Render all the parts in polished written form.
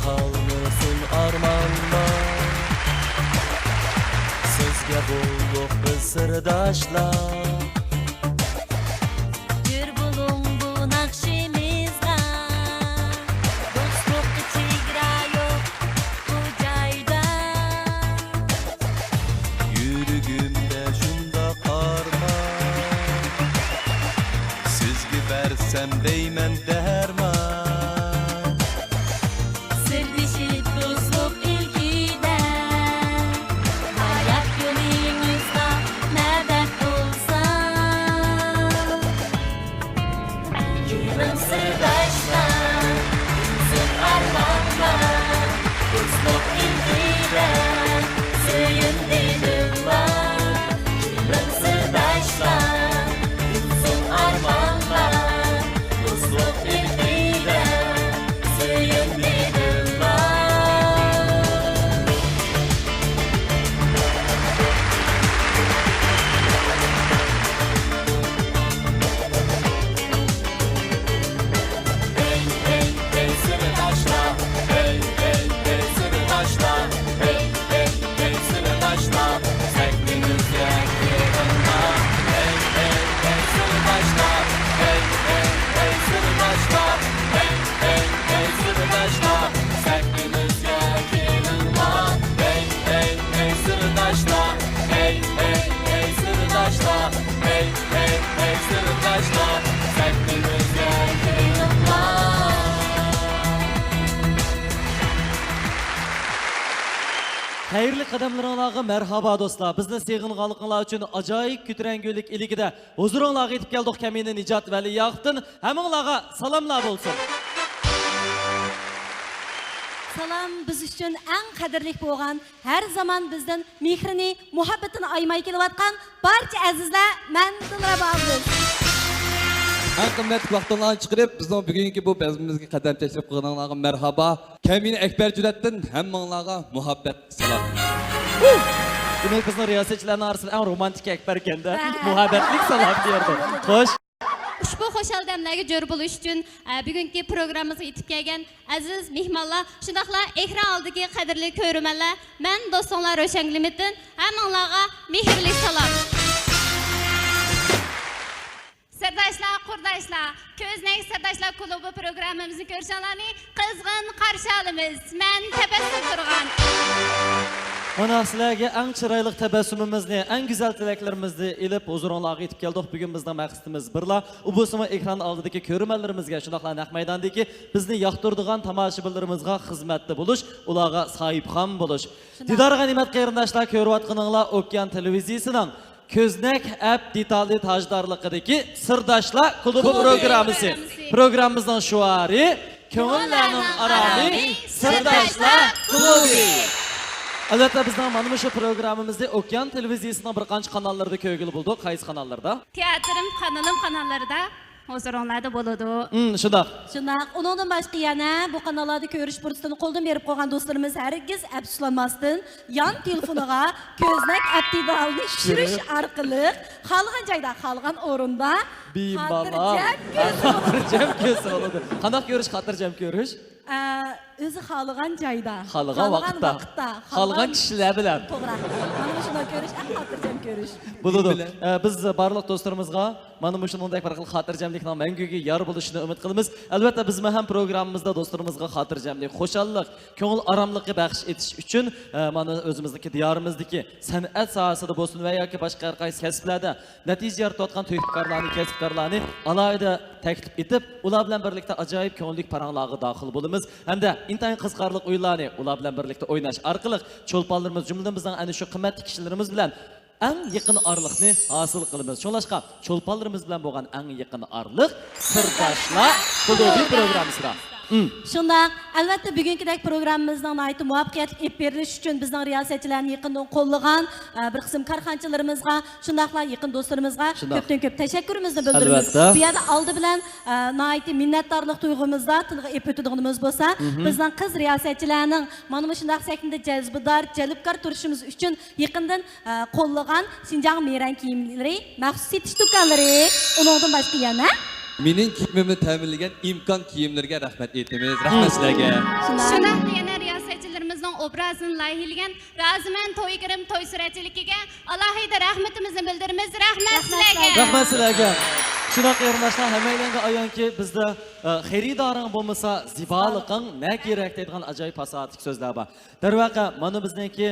kalmasın armanlar. Sizge bulduk biz sırdaşlar. Yür bulun bu nakşimizga, dostlukta çigra yok bu cayda. Yürügümde şunda karman, sizge versem deymen derman. Sırdışıp dostluk ilgiden, hayat yolumuzda medet olsa. Yürüm sırdaşlar, üzüm armanlar, dostluk ilgiden, söyündenim var. Yürüm sırdaşlar, üzüm armanlar, dostluk ilgiden, söyündenim var. Hey hey hey sırdaşlar, hey hey hey sırdaşlar, hey hey hey sırdaşlar, sevdiğimiz yakınma. Hey hey hey sırdaşlar, hey hey hey sırdaşlar, hey hey hey sırdaşlar, sevdiğimiz yakınma. Hey hey hey sırdaşlar, hey hey hey sırdaşlar, hey hey hey sırdaşlar, sevdiğimiz yakınma. Xayrli qadamlaringizga marhaba do'stlar. Bizni sevg'inganliklaringiz uchun ajoyib ko'tarangulik iligida huzuringizga yetib keldik. Kamina Nijot Valiyoqdan hammangizga salomlar bo'lsin. Salam biz üçün ən qədirlik bolğan, hər zaman bizdən mehrini, muhabbetini aymay kelayotgan barcha azizlar, mən Dilrabo Abdul. En kıymetli vaxtlarını çıkarıp bizden bugünkü bu bezimizge kadem teşrif kılığınlarına merhaba. Kamina Ekber Cürettin hemmanlarga muhabbet salam. Demek bizning riyosetchilarning orasida eng romantik akbar ekanda. Muhabbatlik salom berdi. Xo'sh. Ushbu xo'shal damlarga jo'r bo'lish uchun bugungi programmamizga yetib kelgan aziz mehmonlar, shundaqla ekran oldidagi qadrli ko'ruvchilar, men do'stlar Ro'shan Limitin hammanglarga mehrli salom. Sirdaşlar, qurdaşlar, Ko'znak Sirdaşlar klubi programmamizni ko'rishlarni qizg'in qarshi olamiz. Men tabassum turgan. Mana sizlarga eng chiroyli tabassumimizni, eng go'zal tilaklarimizni ilib huzuringizga yetib keldik. Bugun bizning maqsadimiz birla, u bo'lsa ekran oldidagi ko'ruvchilarimizga, shundaqla naq maydondagi bizni yoqtiradigan tomoshabinlarimizga xizmatda bo'lish, ularga sohibxon bo'lish. Didor g'animat qarindoshlar, ko'rayotganinglar Okean televiziyasining Ko'znak app detalli tajdorligidagi Sirdoshlar klubi programmasi. Programmamizning shuari ko'ngillarning aromi Sirdoshlar klubi. Albatta bizning mana shu programmamizda Okean televiziyasining bir qancha kanallarida ko'rgili bo'ldik. Qaysi kanallarda? Teatrim kanallarida huzuringlarda bo'ladi. Shundoq. Shundoq, uningdan boshqa yana bu kanallarda ko'rish fursatini qo'ldan berib qo'ygan do'stlarimiz hargiz afsuslanmasdan yon telefoniga Ko'znak appini tushirish orqali xohlagan joyda, xohlagan o'rinda xotirjam ko'rish bo'ladi. Qanday ko'rish, xotirjam ko'rish? O'zi xohlagan joyda, xohlagan vaqtda, xohlagan kishilar bilan. To'g'ri. Mana shunday ko'rish, xotirjam ko'rish. Bo'ladi. Biz barliq do'stlarimizga mana shunday bir xil xotirjamlikning manguga yor bo'lishini umid qilamiz. Albatta biz ham programmamizda do'stlarimizga xotirjamlik, xo'shallik, ko'ngil oromligi baxsh etish uchun mana o'zimizniki diyorimizdagi san'at sohasida bo'lsin va yoki boshqa har qaysi kasblarda natija yaratayotgan kasbkorlarni alohida taklif etib, ular bilan birlikda ajoyib ko'ngillik paranglarga daxil bo'lamiz. Hamda intayin qiziqarli o'yinlarni ular bilan birlikda o'ynash orqali cho'lponlarimiz jumladan bizning ana shu qimmatli kishilarimiz bilan eng yaqin orliqni hosil qilamiz. Shunlashqa cho'lponlarimiz bilan bo'lgan eng yaqin orliq Sirdoshlar klubi programmasida. Shundoq, albatta bugünkidek programmamizdan aytib muvaffaqiyatli ep berilish uchun bizning riyosatchilarni yaqindan qo'llagan bir qism korxonchilarimizga, shundoqla yaqin do'stlarimizga ko'pdan ko'p tashakkurimizni bildiramiz. Bu yerda oldi bilan nihoyatda minnatdorlik tuyg'umizda tilga ep o'tadiganimiz bo'lsa, bizning qiz riyosatchilarning mana shunday saknida jazbidor, jalbkor turishimiz uchun yaqindan qo'llagan Xinjiang meran kiyimlari, maxsus yetish do'konlari, uningdan boshqa yana mening kiyimimni ta'minlagan imkon kiyimlarga rahmat aytamiz. Rahmat sizlarga. Şundaqla yana riyosatchilarimizning obrazini loyihalagan Raziman To'ykirim to'y suratchiligiga alohida rahmatimizni bildiramiz. Rahmat sizlarga. Rahmat sizlarga. Şuna qarindoshlar, hammanglarga ayonki bizda xaridoring bo'lmasa, ziboliqing ne kerak deydigan ajoyib fasohatli so'zlar bor. Darvaqa, mana bizniki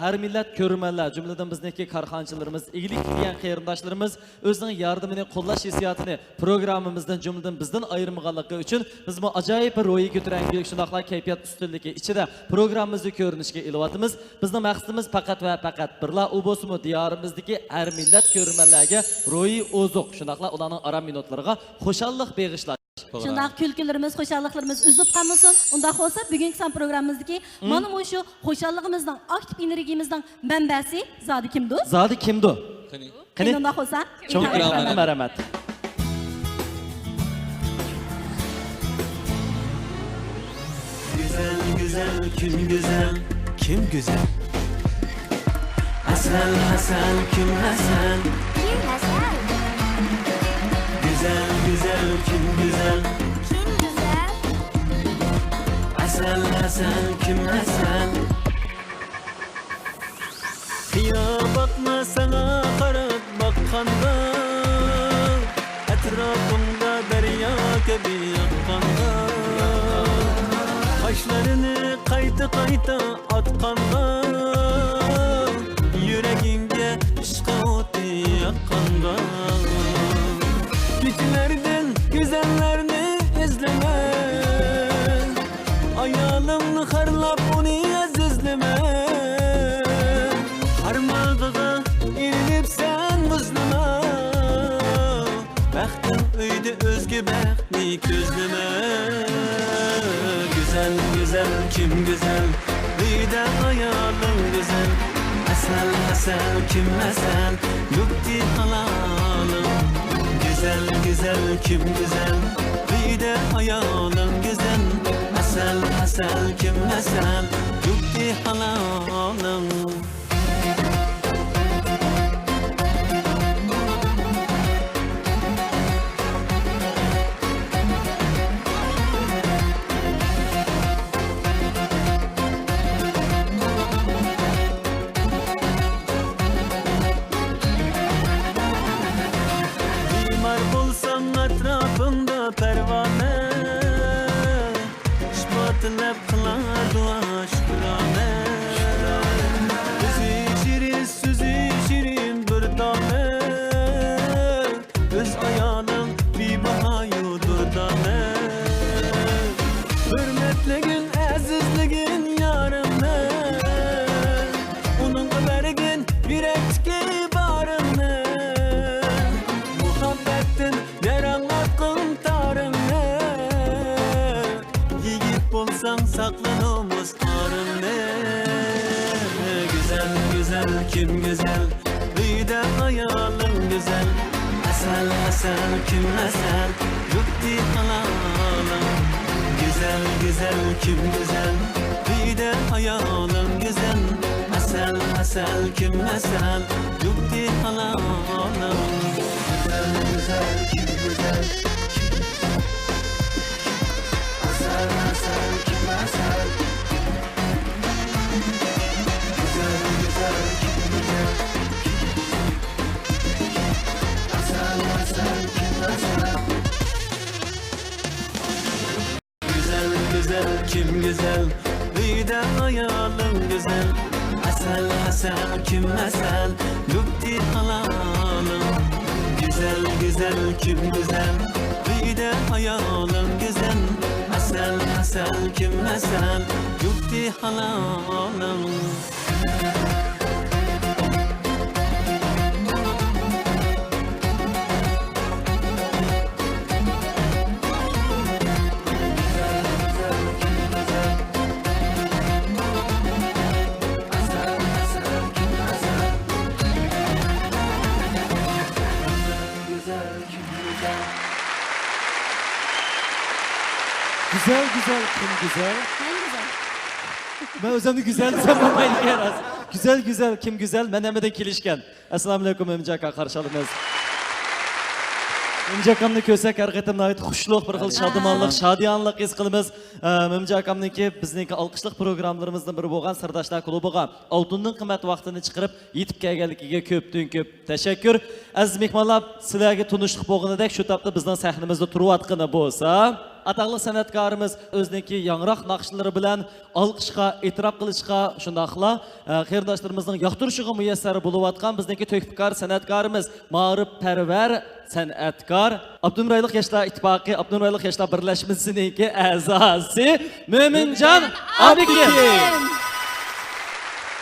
har millat ko'rmanlar, jumladan bizniki korxonchilarimiz, igilik qilgan qarindoshlarimiz o'zining yordamini, qo'llash hissiyotini programmamizdan jumladan bizdan ayirmaganligi uchun biz bu ajoyib bir ro'yi ko'tarangilik shundoqla kayfiyat ustunligi ichida programmamizni ko'rinishga ilyapmiz. Bizning maqsadimiz faqat va faqat birla u bo'lsa-mu diyorimizdagi har millat ko'rmanlarga ro'yi ozuq, shundoqla ularning aram minutlarga xushallik beg'ishlash. Şundaq külkülərimiz, xoşallıqlarımız üzüb qalmasın. Undaq olsa bugünkü san proqramımızdakı mana şu xoşallıqımızdan, aktiv energiyamızdan mənbəsi zadi kimdir? Zadi kimdir? Qani. Undaq olsa Çok rahmat. rahmat. Güzel güzel kim güzel kim güzel Hasan Hasan kim Hasan Güzel güzel kim güzel Hasan Hasan kim Hasan Kıya bakma sana karıp bakkanda Etrafımda derya gibi yakkanda Kaşlarını kayta kayta atkanda Yüreğinge işka otu yakkanda Güçlerden güzellerini izleme Ayalımını harlap onu azizleme Harmağığa ilinip sen muzlama Bəxtin öydü özgü bəxtni közleme Güzel güzel kim güzel Bir de ayalım güzel Asel asel kim asel Yukti halalım Güzel güzel kim güzel Bir de ayalım güzel Asel asel kim asel Yukti halalım Etrafında pervane Şifatilep kılar dua şükrane Süzü şirin bir tane Öz ayağının bir bahayudur tane Hürmetligin, azizligin yarımne Onun habergin yürekçi barımne Muhabbettin deranlatkın tarımne Yiğit bolsan saklanımız arımne Güzel güzel kim güzel Bir de ayalım güzel Asel asel kim asel Yukti halalım Güzel güzel kim güzel Bir de ayalım güzel Asel asel kim asel Yukti halalım Güzel güzel kim güzel Asel asel kim asel Güzel güzel kim güzel Asel asel kim asel Güzel güzel kim güzel Bir de ayalım güzel Asel asel kim asel Yukti halalım Güzel güzel kim güzel Bir de ayalım güzel Asel asel kim asel Yukti halalım Güzel güzel kim güzel? En güzel. Ben özümü güzel desem olmayı yaraz. Güzel güzel kim güzel? Ben hemen kilişken. Esselamu Aleyküm Emcaka karşılığınız. Mümce akamni ko'rsak har qatim nihoyat xushluq, bir xil shodamonlik, shodiyonlik his qilamiz. Mümce akamniki bizniki olqishliq programmalarimizdan biri bo'lgan Sirdoshlar klubiga oltindan qimmat vaqtini chiqarib yetib kelganligiga ko'pdan ko'p tashakkur. Aziz mehmonlar, sizlarga tunishlik bo'lganidek shu topda bizning sahnamizda turayotgani bo'lsa, ataqli san'atkorimiz o'ziniki yangroq naqshlari bilan olqishga, e'tirof qilishga, shundaqla qarindoshlarimizning yoqtirishiga muyassar bo'layotgan bizniki to'kpikor san'atkorimiz, ma'rifparvar san'atkor Abdunurayliq yoshlar ittifoqi, Abdunurayliq yoshlar birlashmasining a'zosi Mo'minjon Abikin.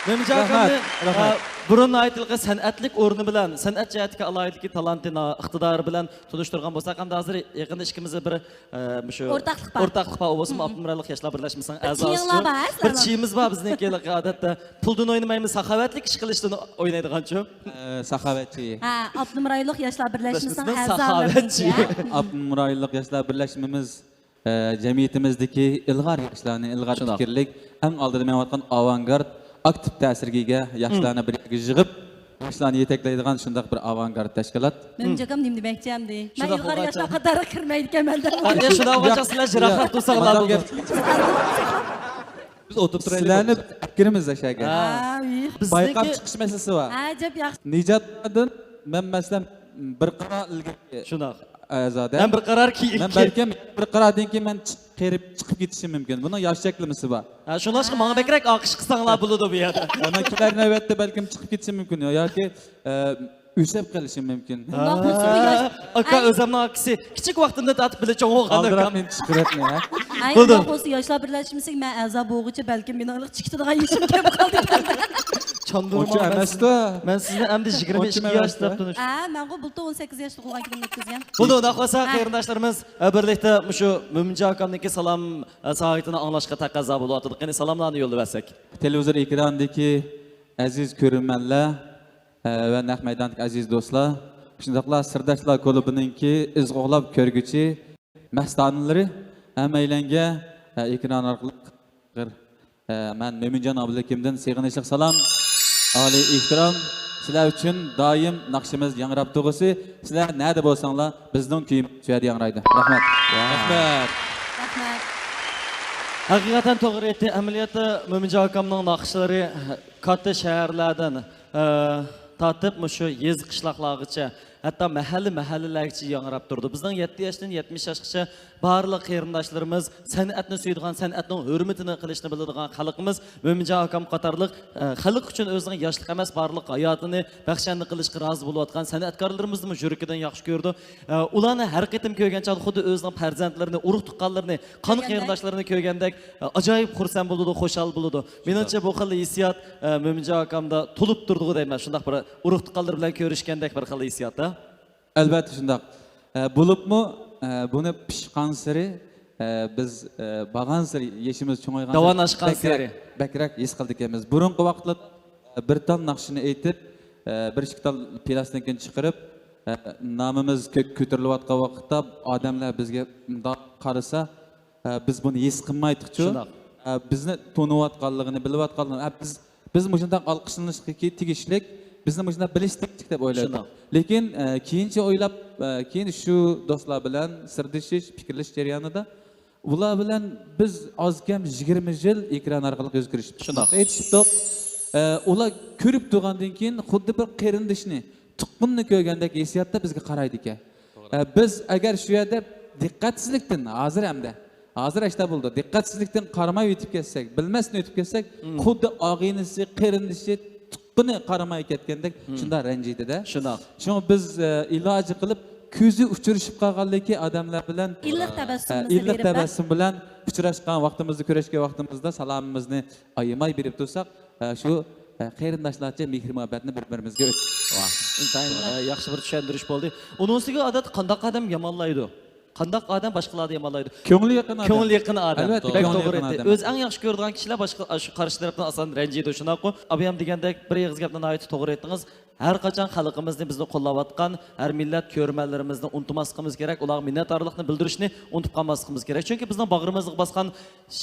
Mo'minjon akamni burun aytilgan san'atlik o'rni bilan, san'at jihatiga alohidligi, talantini, iqtidori bilan tunishtirgan bo'lsak, hamda hozir yaqinda ikkimizda bir shu o'rtaqlik bor bo'lsin, Abdunurayliq yoshlar birlashmasining a'zosi. Bir chiyimiz bor bizniki odatda puldan o'ynamaymiz, saxovatlik ish qilishdan o'ynaydigan-chu. Saxovatchi. Ha, Abdunurayliq yoshlar birlashmasining saxovatchi. Abdunurayliq yoshlar birlashmamiz jamiyatimizdagi ilg'or yoshlarni, ilg'or fikrlik, eng oldida melayotgan avangard aktiv ta'sirga ega yoshlarni bir yerga yig'ib, yoshlarni yetaklaydigan shunday bir avangard tashkilot. Mümce akam nim demoqchi hamdi. Men ilg'or yoshlar qatoriga kirmaydi ekanman-da. Qanday shunday o'g'ilchasizlar jiroqroq tursanglar bugun. Biz o'tib turaylik. Sizlarni fikrimiz ashaga. Bayqab Bizniki chiqish masalasi bor. Ajab yaxshi. Nijatdan men masalan bir qara ilgari shunaq. azada. Men bir qarar ki Men balkim bir qaradan keyin men chiqib ketishim mumkin. Buni yosh shaklimisi bor. Shunlashqa menga bekrak oqish qilsanglar bo'ladi bu yerda. Men kelar navbatda balkim chiqib ketishim mumkin yoki usab qolishim mumkin. Aka o'zimning akisi kichik vaqtimda tatib bile cho'ng o'g'an Aldiram akam. men chiqaratni ha. Ay, bo'lsa yoshlar birlashmasiga men a'zo bo'lguncha balkim meni iliq chiqitadigan ishim kelib qoldi. O'cha emas-da. Men sizni endi 22 yosh deb tunish. Ha, men bu bulta 18 yoshda bo'lgan kunimni o'tkazgan. Buni unaqa qarindoshlarimiz birlikda shu Mo'minjon akamniki salom saoatini anglashga taqozo bo'lyapti. Qani salomlarni yo'llab bersak. Televizor ekranidagi aziz ko'ruvchilar va naq maydondagi aziz do'stlar, shundaqla Sirdoshlar klubininki izg'oqlab ko'rguchi mastonalari hammaylanga ekran orqali men Mo'minjon Abdulakimdan seg'inishli salom, oliy ehtirom. Sizlar uchun doim naqshimiz yangrab turg'isi. Sizlar nada bo'lsanglar, bizning kuyimiz shu yerda yangraydi. Rahmat. Rahmat. Rahmat. Haqiqatan to'g'ri aytdi. Amaliyotda Mo'minjon akamning naqshlari katta shaharlardan tatib shu yez qishloqlargacha, hatto mahallalargacha yangrab turdi. Bizning 7 yoshdan 70 yoshgacha barliq qarindoshlarimiz san'atni suyadigan, san'atning hurmatini qilishni biladigan xalqimiz Mo'minjon akam qatorliq xalq uchun o'zining yoshlik emas, barliq hayotini baxshanlik qilishga rozi bo'layotgan san'atkorlarimizni yuragidan yaxshi ko'rdi. Ularni har qatim ko'rgan chog'da xuddi o'zining farzandlarini, urug' tuqqanlarini, qon qarindoshlarini ko'rgandek ajoyib xursand bo'ldi, xushal bo'ldi. Menimcha bu xil hissiyot Mo'minjon akamda to'lib turdi deyman. Shunday bir urug' tuqqanlar bilan ko'rishgandek bir xil hissiyotda. Albatta shunday. Bo'libmi buni pishqan siri biz bag'an siri yeshimiz cho'ng'aygan Davonashgan siri bakrak his qildik emas. Burungi vaqtlar bir ton naqshini aytib, bir ikki ton plastikani chiqarib, nomimiz ko'tarilayotgan vaqtda odamlar bizga qarasa, biz buni his qilmaydik-ku. Bizni to'nayotganligini, bilayotganligini biz shunday olqishlanishga tegishlik, bizni shunday bilishdik deb o'yladik. Lekin keyincha o'ylab, keyin shu do'stlar bilan sirdishish, fikrlash jarayonida ular bilan biz ozkam 20 yil ekran orqali o'zgarishib shunday aytishdik. Ular ko'rib turgandan keyin xuddi bir qarindishni, tuqqunni ko'rgandek hissiyotda bizga qaraydi ekan. Biz agar shu yerda diqqatsizlikdan hozir ashta bo'ldi. Diqqatsizlikdan qaramay o'tib ketsak, bilmasdan o'tib ketsak, xuddi og'inisi, qarindishi buni qaramay ketgandek shunda ranjiydi-da. Shuni biz iloji qilib ko'zi uchrashib qolganligi odamlar bilan illiq tabassum bilan uchrashgan vaqtimizda, ko'rishgan vaqtimizda salomimizni ayamay berib tursak, shu qarindoshlarcha mehr-muhabbatni bir-birimizga intayin yaxshi bir tushuntirish bo'ldi. Uning ustiga odat qanday qadam yomonlaydi. Qanday odam boshqalarni yomonlaydi. Ko'ngli yaqin odam. Ko'ngli yaqin odam. Albatta, to'g'ri aytdi. O'z eng yaxshi ko'radigan kishilar boshqa shu qarshi tarafdan asan ranjiydi. Shunaqo, abiyam degandek bir yig'iz gapdan aytib to'g'ri aytdingiz. Her kaçan xalqimizni bizni qo'llayotgan har millat ko'rmanlarimizni unutmasligimiz kerak, ularga minnatdorlikni bildirishni unutib qolmasligimiz kerak. Chunki bizning bag'rimizga bosgan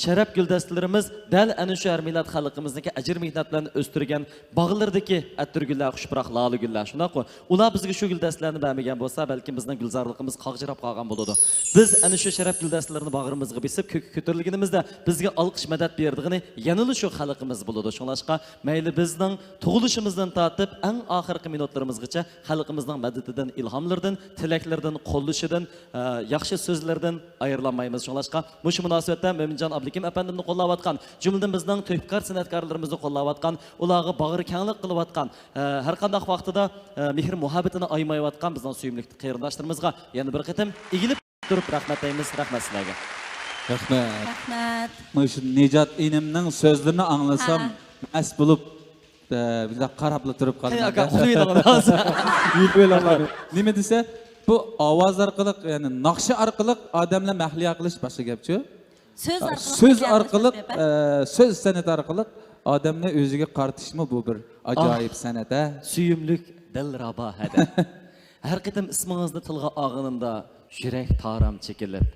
sharaf guldastalarimiz dal ana shu har millat xalqimizniki ajr mehnat bilan o'stirgan bog'lardagi attirgullar, xushpuroq loli gullar. Shunaqo, ular bizga shu guldastalarni bermagan bo'lsa, balki bizning gulzorligimiz qog'jirab qolgan bo'ladi. Biz ana shu sharaf guldastalarni bag'rimizga besib ko'tarilganimizda bizga olqish madad berdigini yanılı shu xalqimiz bo'ladi. Shunlashqa mayli bizning tug'ilishimizdan tortib eng oxirgi minutlarimizgacha xalqimizning madadidan, ilhomlardan, tilaklardan, qo'llashidan, yaxshi so'zlardan ayrilmaymiz. Shunlashqa mush munosabatda Mo'minjon Abdukim apandimni qo'llayotgan, jumladan bizning to'pkor san'atkorlarimizni qo'llayotgan, ularga bag'ri kenglik qilayotgan, har qanday vaqtida mehr muhabbatini aymayotgan bizning suyimli qarindoshlarimizga yana bir qatim egilib turib rahmat aytamiz. Rahmat sizlarga. Rahmat. Rahmat. Shu Nijat inimning so'zlarini anglasam, mas bo'lib bizlar qarabla turib Aka qoldim. uxlaydigan hozir. Nima desa, bu ovoz orqali, ya'ni naqshi orqali odamlar mahliyo qilish boshqa gapchi. So'z orqali, so'z san'ati orqali odamni o'ziga qartishmi bu bir ajoyib san'at. Suyimlik Dilrabo hada. Har qatim ismingizni tilga olganimda yurak taram chekilib,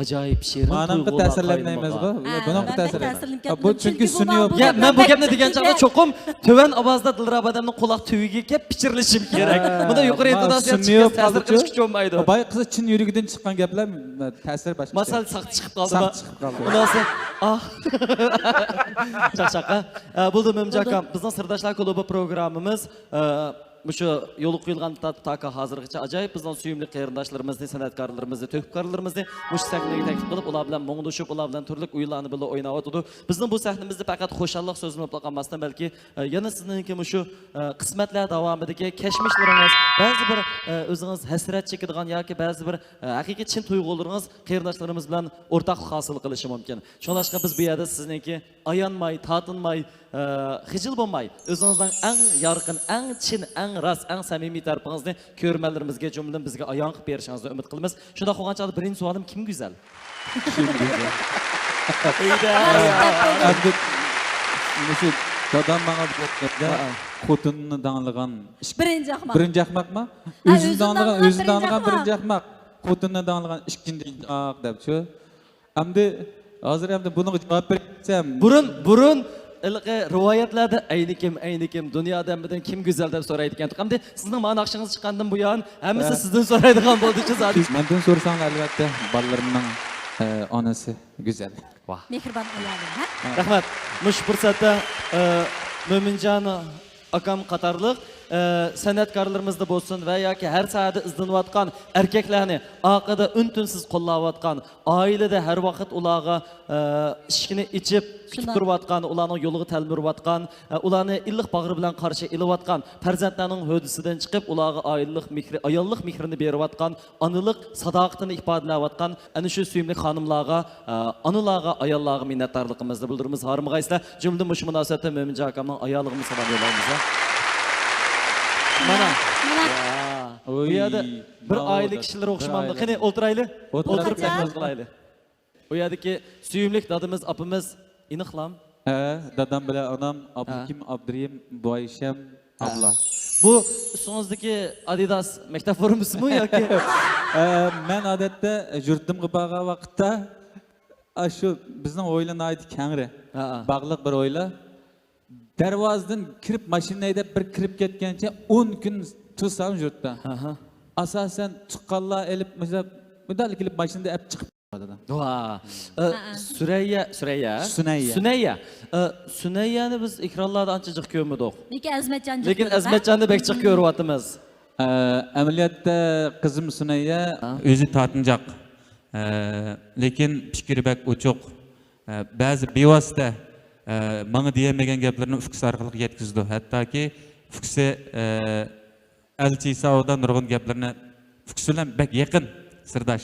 ajoyib she'rin Manimga ta'sirlanmaymiz bu. Bunaqa ta'sirlanmaydi. Bu chunki sun'iy. Ya men bu gapni degan chaqda cho'qim to'van ovozda Dilrabo odamning quloq tuviga kelib pichirlashim kerak. Bunda yuqori intonatsiya chiqib ta'sir qilish kuch olmaydi. Boy qiz chin yurigidan chiqqan gaplar ta'sir boshqa. Masal saq chiqib qoldi. Saq chiqib qoldi. Xulosë, Chaqchaqa. Bo'ldi Mo'minjon aka, bizning Sirdoshlar klubi programmamiz Şu yolu qo'yilgan taka hozirgacha ajoyib bizning suyimli qarindoshlarimizni, san'atkorlarimizni, to'pkorlarimizni mush sahnaga taklif qilib, ular bilan mo'ngdushib, ular bilan turli o'yinlarni birga o'ynayotdi. Bizning bu sahnamizda faqat xo'shallik so'zini qolmasdan, balki yana sizningki shu qismatlar davomidagi kashmishlaringiz, ba'zi bir o'zingiz hasrat chekadigan yoki ba'zi bir haqiqiy chin tuyg'ularingiz qarindoshlarimiz bilan o'rtoqlik hosil qilishi mumkin. Shunlashqa biz bu yerda sizningki ayanmay, tatinmay, xijil bo'lmay, o'zingizning eng yorqin, eng chin, eng ras, eng samimiy tarafingizning ko'rmanlarimizga, jumladan bizga ayon qilib berishingizni umid qilamiz. Shunda qolgancha birinchi savolim kim go'zal? Kim go'zal? Shu dadam menga aytganda xotinni danglagan Birinchi ahmoq. Birinchi ahmoqmi? O'zini danglagan birinchi ahmoq, xotinni danglagan ikkinchi ahmoq debchi. Endi hozir ham buni javob bersam, burun ilqi rivoyatlarda ayni kim dunyodan bilan kim go'zal deb so'raydi ekan. Hamda sizning ma'no naqshingiz chiqqandan buyon hammasi sizdan so'raydigan bo'ldi-chi zot. Mendan so'rasang albatta bolalarimning onasi go'zal. Mehribon ayolim, ha? Rahmat. Mush fursatda Mo'minjon akam qatorliq san'atkorlarimizda bo'lsin va yoki har sohada izlanayotgan erkaklarni orqada un-tunsiz qo'llayotgan, oilada har vaqt ularga ishini ichib kutib turayotgan, ularning yo'liga talmirayotgan, ularni illiq bag'ri bilan qarshi ilayotgan, farzandlarning hodisidan chiqib ularga oilalik mehri, ayollik mehrini berayotgan, onalik sadoqatini ifodalayotgan ana shu suyimli xonimlarga, onalarga, ayollarga minnatdorligimizni bildiramiz. Harimg'aysizlar, jumladan shu munosabatda Mo'minjon akamning ayolligini salom yo'laymiz. Mana. Bu yerda bir oila kishilar o'xshamadi. Qani o'tirayli. O'tirib taklif qilayli. Bu yerdagi suyimli dadamiz, apamiz iniqlam. Dadam bilan onam Abdukim, Abdurim, Boyisham, abla. Bu üstünüzdeki Adidas maktab formasimi yoki? Men odatda yurtimga borgan vaqtda shu bizning o'yinlar aytib kangri. Bog'liq bir o'yla. Darvozadan kirib mashina haydab bir kirib ketgancha 10 kun tursam yurtda. Asosan chiqqanlar elib mudal kelib mashinada olib chiqib qo'yadi. Sunayya. Sunayyani biz ekranlarda ancha jiq ko'rmadik. Lekin Azmatjonni bek jiq ko'ryapmiz. Amaliyotda qizim Sunayya o'zi tortinjoq. Lekin fikri bak o'choq. Ba'zi bevosita bana diyemegen gaplarını Fuks arkalık yetkizdi. Hatta ki Fuks'e Elçi İsa'dan nurgun gaplarını Fuks'la bek yakın sırdaş.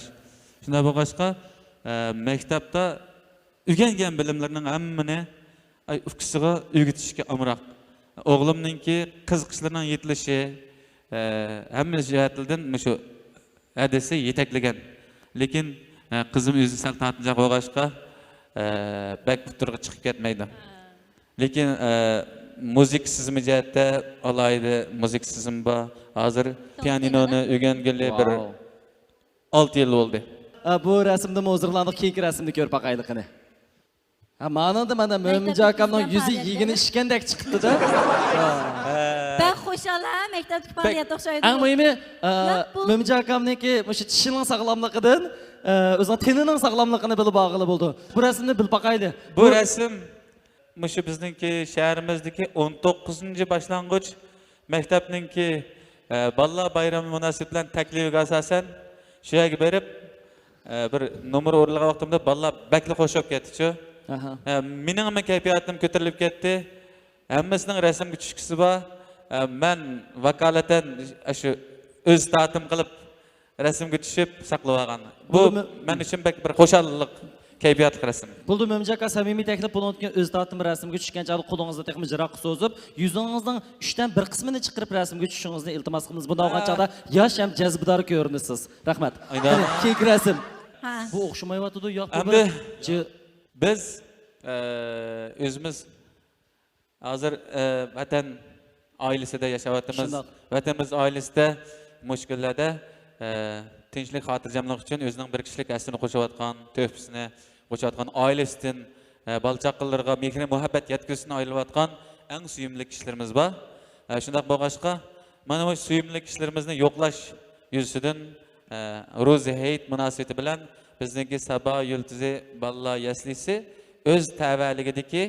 Şuna bu başka mektepte ügengen bilimlerinin hemmini Fuks'a ügütüşke amırak. Oğlumның ki kız kızlarının yetilişi hemmimiz jihatilden şu adesi yetekligen. Lekin kızım özü sal tatınacak o başka bek bu turga chiqib ketmaydi. Lekin müzik sizmi jihatda alaydı, müzik sizim ba. Hazır pianinoni öğrengeli bir 6 yıl oldu. Bu rasmda hozirlandik, keyingi rasmni ko'rib boqayliqini. Ha, ma'noda mana Mo'minjon akamning yuzi yigini ishgandek chiqibdi-da. Ben xo'shalman, maktabdagi faoliyat o'xshaydi. Eng muhimi, bu- Mo'minjon akamniki o'sha tishining sog'lomligidan o'zining tenining sog'lomligini bilib olg'ili bo'ldi. Bu rasmni bilib boqayli. Bu resim Mışı bizdeki şehrimizdeki 19. başlangıç mektepninki balla bayramı münasebetlen teklifi asasen şeye berip bir numara orlağa vaktimde balla bekli koşup gitti şu. Aha. Mening ama keyfiyatim kötürülüp gitti. Hemmesinin resim küçüküsü var. Ben vakaleten şu öz dağıtım kılıp resim düşüp saklayan. Bu men için pek bir hoşallık keyfiyatlı resim. Buldu Mo'minjon aka samimiy taklif bo'lgan o'z tortim rasmga tushgancha qo'lingizni texmi jiroq so'zib, yuzingizning 3dan 1 qismini chiqarib rasmga tushishingizni iltimos qilamiz. Bunda olgan chaqda yosh ham jazbdor ko'rinasiz. Rahmat. Aydan. Keyingi rasm. Ha. Bu o'xshamayotdi, yo'q bu Endi bir biz özümüz hazır vatan ailesinde yaşavatımız, Şundoq. vatanımız ailesinde müşkillerde tinchlik xotirjamlik uchun o'zining bir kishilik aslini qo'shavatgan, to'pisini qo'shavatgan, ailesidan balchaqlarga mehr muhabbat yetkazishni aylayotgan eng suyimli kishilarimiz bor. Shundoq bo'lg'achqa, mana bu suyimli kishilarimizni yo'qlash yuzasidan Ro'za Hayit munosabati bilan bizniki Saba Yulduzi balla yaslisi öz tavalligidagi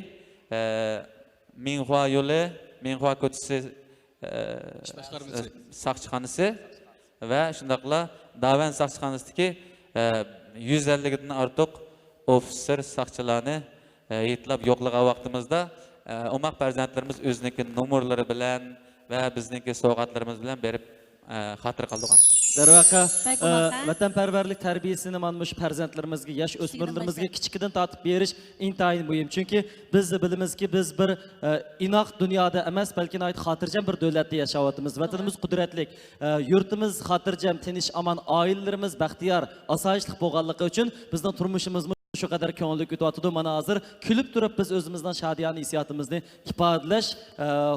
Minhua yo'li, Minhua ko'chasi saqchixonasi ve şundaqla Davan saqchixonasidagi 150 dan ortiq ofitser saqchilarni yetlab yo'qlagan vaqtimizda umaq farzandlarimiz o'ziniki nomerlari bilan va bizniki sovg'atlarimiz bilan berib xatir qoldirgan. Darvaqa Peki, umaqa. vatanparvarlik tarbiyasini mana shu farzandlarimizga, yosh o'smirlarimizga kichkidan tatib berish intayin muhim. Chunki biz bilimizki biz bir inoq dunyoda emas, balki xotirjam bir davlatda yashayapmiz. Vatanimiz qudratli, yurtimiz xotirjam, tinch, aman, oilalarimiz baxtiyor, osoyishlik bo'lganligi uchun bizning turmushimiz şu kadar ko'ngilli o'tyapti. Mana hozir kulib turib biz o'zimizdan shodiyona hissiyotimizni ifodalash,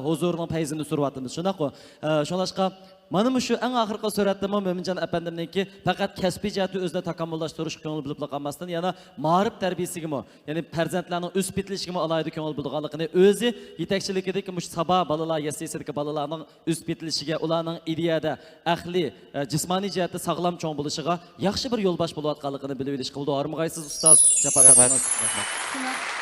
huzurning fayzini suryapmiz. Shunaqo. Shunlashqa mana shu eng oxirgi suratda Mo'minjon apandimniki faqat kasbiy jihatda o'zini takomillashtirish ko'ngil bilib qolmasdan, yana ma'rif tarbiyasiga, ya'ni farzandlarning o'sib yetilishiga alohida ko'ngil bilganligini, o'zi yetakchiligidagi mush Saba balalar yasisidagi balalarning o'sib yetilishiga, ularning ideyada, aqli, jismoniy jihatda sog'lom cho'ng bo'lishiga yaxshi bir yo'lbosh bo'layotganligini bilib olish qildi. Armag'aysiz ustoz, jafaqatmas.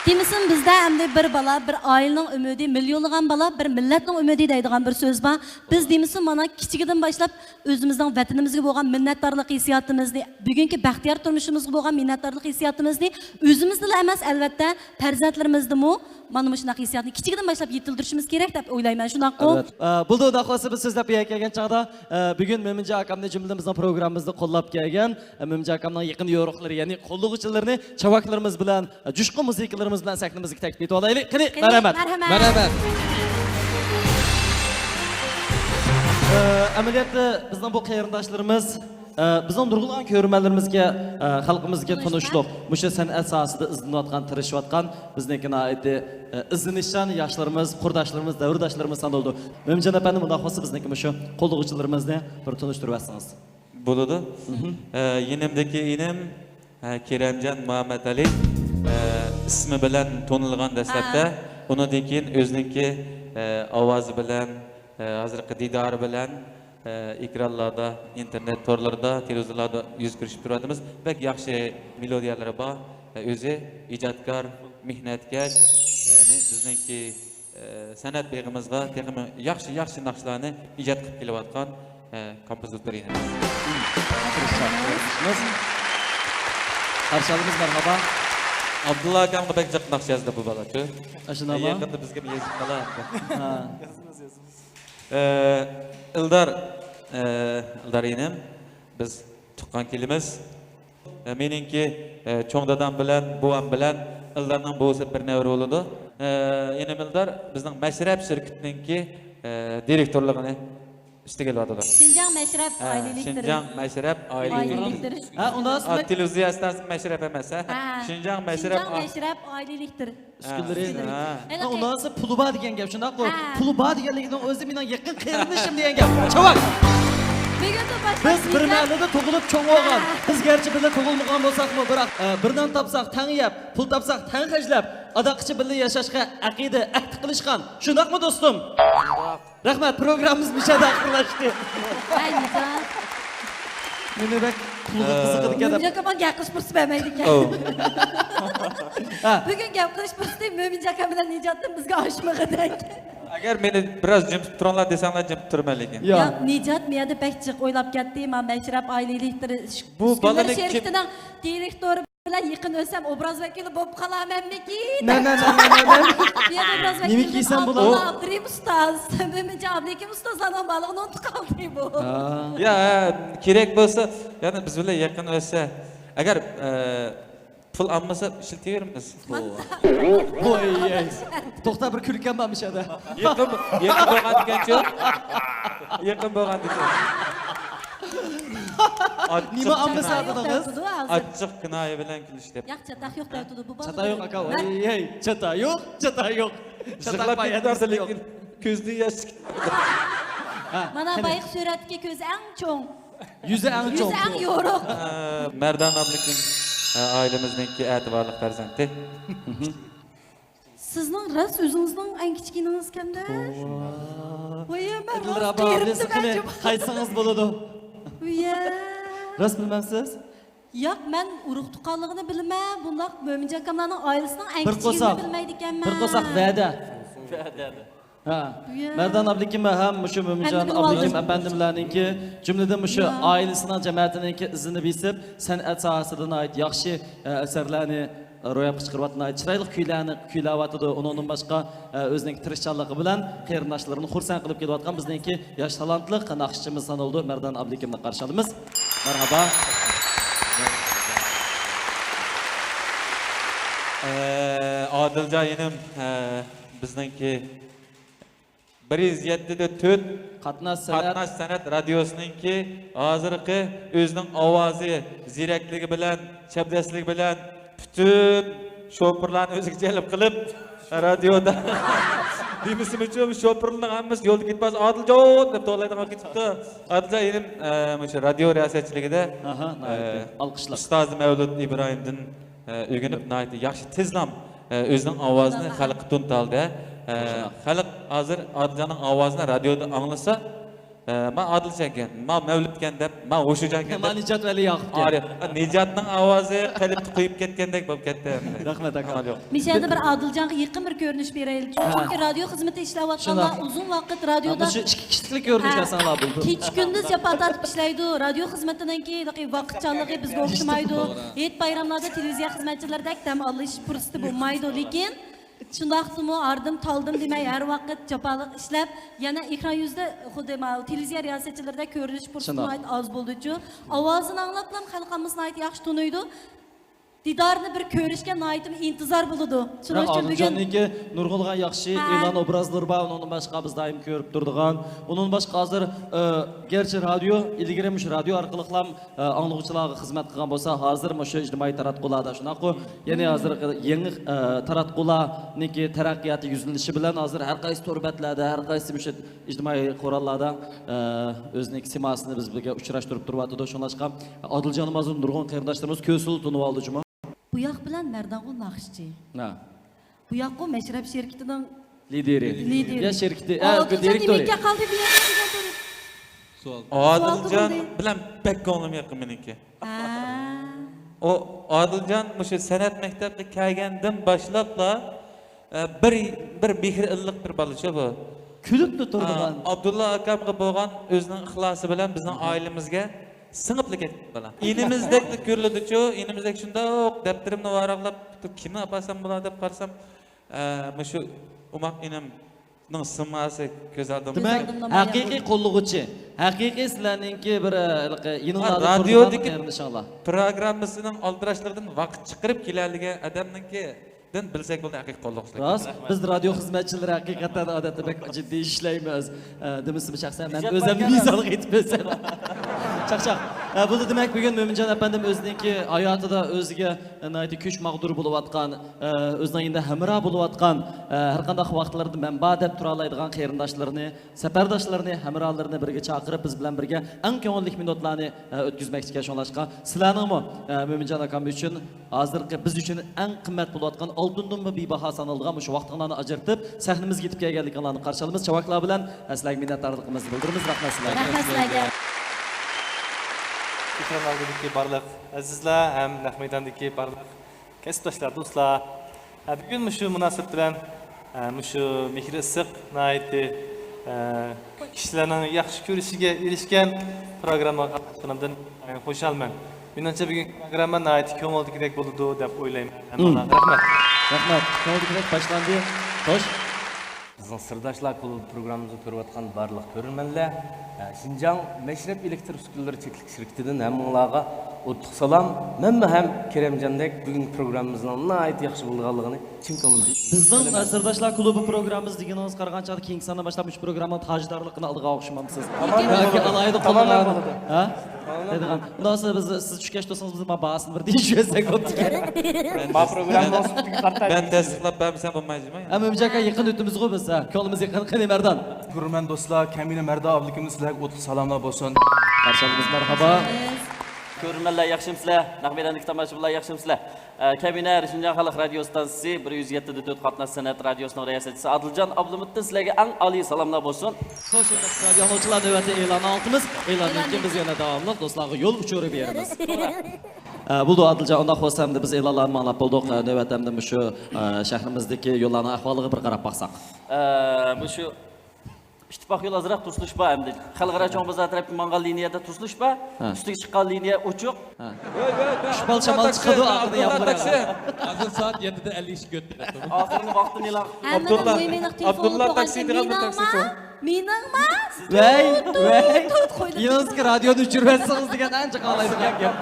Demisin bizde hem de bir bala, bir ailenin ümidi, milyonlagan bala, bir milletin ümidi deydigan bir söz var. Biz demisin bana kiçikiden başlap özümüzden vatanımızga bo'lgan minnettarlık hissiyatımızı, bugünkü baxtiyor turmuşumuzga bo'lgan minnettarlık hissiyatımızı özümüzde emas, elbette farzandlarimizda mu mana shunaqa hissiyatni kichikdan boshlab yetildirishimiz kerak deb o'ylayman. Shunaqo. Buldu daqosi biz so'zlab kelgan chaqda bugun Mo'minjon akamni jumlamizning programmamizda qo'llab kelgan Mo'minjon akamning yaqin yo'riqlari, ya'ni qo'llovchilarini chavaklarimiz bilan, jushqin musiqalarimiz bilan sahnamizga taklif etib olaylik. Qani, marhamat. Merhaba. Amaliyotda bizning bu qarindoshlarimiz bizning nurg'ulg'an ko'rmanlarimizga, xalqimizga tanishlik, mushu san'at sohasida izlanayotgan, tirishayotgan biznikina aytdi izlanishchan yoshlarimiz, qurdoshlarimiz, davrdoshlarimız sanaldi. Mo'minjon apani bunday qilsa bizniki mushu qo'llovchilarimizni bir tanishtirib bersangiz. Bo'ladi. Yenimdeki inim Keremcan Muhammed Ali ismi bilan tonilgan dastlabda, undan keyin o'ziniki ovozi bilan, hozirgi didori bilan ekranlarda, internet torlarida, televiziyalarda yuz ko'rishib turamiz. Bek yaxshi melodiyalari bor. O'zi ijodkor, mehnatkash, ya'ni bizningki san'at beg'imizga texmi yaxshi naqshlarni ijod qilib kelayotgan kompozitor edi. Qarşılığımız merhaba. Abdullah akamga bek jiq naqsh yozdi bu bala-ku. Ashunaqmi? Yaqinda bizga yozib qolyapti. Ildar inim, biz tuqqan kelimiz. Meningki cho'ng dadam bilan, buvam bilan Ildarning buvisi bir nevra bo'ladi. Enim Ildar bizning mashrab shirkatninki direktorligini üstü kelyapdylar. Şinjan Meşrep ailelikdir. Şinjan Meşrep ailelikdir. Ailelikdir. Ha, ondan sonra Televiziya stasiyon Meşrep emas, ha? Şinjan Meşrep. Şinjan Meşrep aileliktir. üskünleri. Ha. Ha, ondan sonra pulu bar degan gap, shundoq qo'y. Ha. Pulu bar deganligidan o'zi mening yaqin qarindishim degan gap. Chavak. Bugun da boshqa Biz bir mahallada tug'ilib cho'ng olgan. Biz garchi birga tug'ilmagan bo'lsak-mu, biroq birdan topsak tang yeb, pul topsak tang xajlab, adoqchi birga yashashga aqida ahd qilishgan. Shundoqmi do'stim? Rahmat, programmamiz mishada aqillashdi. Ayniqsa Meni bak pulga qiziqadi ekan. Mo'minjon aka gap qilish fursat bermaydi ekan. Oh. Bugun gap qilish fursati Mo'minjon aka bilan Nijotdan bizga oshmag'idak. Agar meni biroz jim tutib turinglar desanglar jim turman lekin. Yo. Ya Nijot miyada bekchiq o'ylab ketdi. Men Meşrep ailelikdir. Bu bolalik şirketining direktori bilan yaqin o'sam obraz vakili bo'lib qolamanmiki? Na. Men obraz vakili. Nima kiysan bo'ladi? Abdurim ustoz. Mo'minjon Abdurim ustozlarning balig'ini unutib qoldi bu. Ya, kerak bo'lsa, ya'ni biz bilan yaqin o'tsa, agar pul olmasa ishiltaveramiz. Voy. To'xta bir kulkan bor mishada. Yaqin bo'lgan ekan-ku. Yaqin bo'lgan ekan. Nima olmasa qilamiz? Achchiq kinoya bilan kulish deb. Yo'q, chataq yo'q deydi bu bola. Chata yo'q aka. Ey, chata yo'q, chata yo'q. Zig'lab ketdi lekin ko'zli yosh chiqdi. Mana bayıq suratga ko'zi eng cho'ng. Yuzi ang cho'ng. Yuzi eng yo'ruq. Mardan ablikin oilamizningki e'tiborli farzandi. Sizning ras o'zingizning eng kichkinangiz kimda? Voy, men Dillar abadisi qani qaytsangiz bo'ladi. Uya. Ras bilmamsiz? Yo'q, men urug' tuqqanligini bilmayman. Bundoq Mo'minjon akamlarning oilasining eng Bir kichigini qo'saq. bilmaydi ekanman. Bir qo'saq va'da. Ha. Mardan ablikim ham mushu Mo'minjon Endi bilib ablikim oldim. apandimlarninki, jumladan mushu oilasining jamoatininki izini besib, san'at sohasidan oid yaxshi asarlarni ro'yobga chiqaryapti, chiroyli kuylarni kuylayotdi. Undan boshqa o'zining tirishchanligi bilan qarindoshlarini xursand qilib kelayotgan bizningki yosh talantli naqshchimiz sanaldi Mardan ablikimni qarshi olamiz. Marhaba. Odiljon inim bizningki 107.4 Qatnash san'at radiosiningki hozirgi o'zining ovozi, zirakligi bilan, chabdasligi bilan bütün şoförlarni o'ziga jalb qilib radioda demişim uchun şoförlarning hammasi yo'lda ketmas Odiljon deb to'g'laydigan ketibdi. Odiljon enim o'sha radio riyosatchiligida alqishlar. ustoz Mavlud Ibrohimdan o'rganib yaxshi tezlam o'zining ovozini xalqqa tuntaldi. Xalq hozir Odiljonning ovozini radioda anglasa, men Odiljon ekan, men Mavlud ekan deb, men O'shujon ekan deb. Men Nijot Vali Yoqubga. Nijotning ovozi qalbni qo'yib ketgandek bo'lib ketdi. Rahmat aka. Mishada bir Odiljonga yaqin bir ko'rinish beraylik. Chunki radio xizmati ishlayotganlar uzun vaqt radioda Shu ikki kishilik ko'rinishlar sanalab bo'ldi. Kecha kunduz japatatib ishlaydi. Radio xizmatiningki vaqtchanligi bizga o'xshamaydi. Hayit bayramlarda televiziya xizmatchilaridek dam olish fursati bo'lmaydi, lekin shundaqmi ardim taldim demay har vaqt japaliq ishlab, yana ekran yuzida xuddi televiziya riyosatchilarida ko'rinish fursati oz bo'ldi-chu. Ovozini anglab ham xalqimizning yaxshi tunuydi. Didarni bir ko'rishga noyitim intizor bo'ladi. Shuning uchun bugun Odiljonninki nurg'ulg'an yaxshi e'lon obrazlari bor, undan boshqa biz doim ko'rib turdigan. Undan boshqa hozir gerçi radio ilgari mush radio orqali ham anglag'uchilarga xizmat qilgan bo'lsa, hozir mush ijtimoiy taratqularda shunaqo, ya'ni hozir yangi taratqularniki taraqqiyoti yuzlanishi bilan hozir har qaysi turbatlarda, har qaysi mush ijtimoiy qurollarda o'zining simasini biz birga uchrashtirib turyapti. Shunlashqa Odiljonim hozir nurg'un qarindoshlarimiz ko'sul tunib oldi juma. bu yoq bilan Mardag'ul naqshchi. Ha. Bu yoqqa Meşrep şirketining Lideri. lideri. Ya şirketi, direktori. direktori. Qoldi bu yerda. Odiljon bilan pek ko'nglim yaqin meniki. O Odiljon o'sha san'at maktabiga kelgandan boshlabla bir mehr illiq bir bolacha bu. Kulib turdigan. Abdulla akamga bo'lgan o'zining ixlosi bilan bizning oilamizga singibli ketdi bola. Inimizdek ko'rildi-chu, inimizdek shundoq daftarimni varaqlab kimni opasam bo'ladi deb qarsam, shu umaq inimning simasi ko'z oldimda. Demak, haqiqiy qo'llug'uchi, haqiqiy sizlarningki bir yininglarda radiodagi inshaalloh. Programmasining oldirashlaridan vaqt chiqarib keladigan odamningki bilsak bo'ldi haqiqiy qo'lloqchilik. Rost, biz radio xizmatchilari haqiqatan odatda bek jiddiy ishlaymiz. Demisimi shaxsan men o'zimni mizonga yetib o'zim. Chaqchaq. Bu demak bugun Mo'minjon apandim o'ziningki hayotida o'ziga nihoyatda kuch mag'dur bo'layotgan, o'zining endi hamroh bo'layotgan, har qanday vaqtlarda manba deb tura oladigan qarindoshlarini, safardoshlarini, hamrohlarini birga chaqirib biz bilan birga eng ko'ngilli minutlarni o'tkazmoqchiga shunlashqa. Sizlarningmi Mo'minjon akam uchun hozirgi biz uchun eng qimmat bo'layotgan oltindan bebaho sanalgan shu vaqtlarni ajratib sahnamizga yetib kelganliklarini qarshi olamiz. Chavaklar bilan sizlarga minnatdorligimizni bildiramiz. Rahmat sizlarga. Rahmat sizlarga. Ekranlardagi barliq azizlar ham naq maydondagi barliq kasbdoshlar, do'stlar. Bugun shu munosabat bilan shu mehri issiq nihoyatda kishilarning yaxshi ko'rishiga erishgan programmaga qatnashganimdan xursandman. Menimcha bugun programma nihoyatda ko'ngildagidek bo'ldi deb o'ylayman. Hammaga rahmat. Rahmat. Ko'ngildagidek boshlandi. Xo'sh. Bizning Sirdoshlar klubi programmamizni ko'rayotgan barliq ko'rmanlar, Şinjan Meşrep Elektrik Uskunalari Çeklik Şirketi'nin hammalarga o'ttiq salom. Men ham Keremjandek bugun programmamizning nihoyat yaxshi bo'lganligini chin ko'ngildan. Bizning Sirdoshlar klubi programmamiz deganingiz qarag'ancha keyingi sana boshlab shu programma tajdorligini alg'a o'xshamamsiz. Yoki alayda qo'llar. Ha? Deydigan. Undan sonra biz siz tushgach do'stingiz bizni bahasini bir deyishsak o'tdik. Ma programma o'sibdiga qarta. Ben tasdiqlab bermasam bo'lmaydimi? Amimjaka yaqin o'timiz-ku biz, ha. Ko'limiz yaqin qani Merdan. Ko'rman do'stlar, Kamina Marda ablikimiz sizlarga o'ttiq salomlar bo'lsin. Qarshimiz marhaba. Ko'rmanlar yaxshimsizlar, naqmedandagi tomoshabinlar yaxshimsizlar. Kabina Shinjan xalq radio stansiyasi 107.4 qatnash san'at radiosining riyosatchisi Adiljon Abdulmutin sizlarga eng oliy salomlar bo'lsin. Xo'sh, radio anonchilar navbati e'lon olamiz. E'londan keyin biz yana davomli do'stlarga yo'l uchirib beramiz. Bo'ldi Adiljon, unda xo'samda biz e'lonlarni anglab bo'ldik. Navbatamda shu shahrimizdagi yo'llarning ahvoliga bir qarab baqsaq. Bu shu İttifaq yo'l azroq tusilish bor endi. Xalqaro cho'ng bozor tarafga mangan liniyada tusilish bor. Ustiga chiqqan liniya ochiq. Shamol chiqadi, oxirida yapiladi. Hozir soat 7:50 o'tdi. Oxirgi vaqtini e'lon. Abdullah taksi degan bir taksi to'p. Meningmi? Vay. Yozgi radioni o'chirmaysiz degan ancha qolaydigan gap.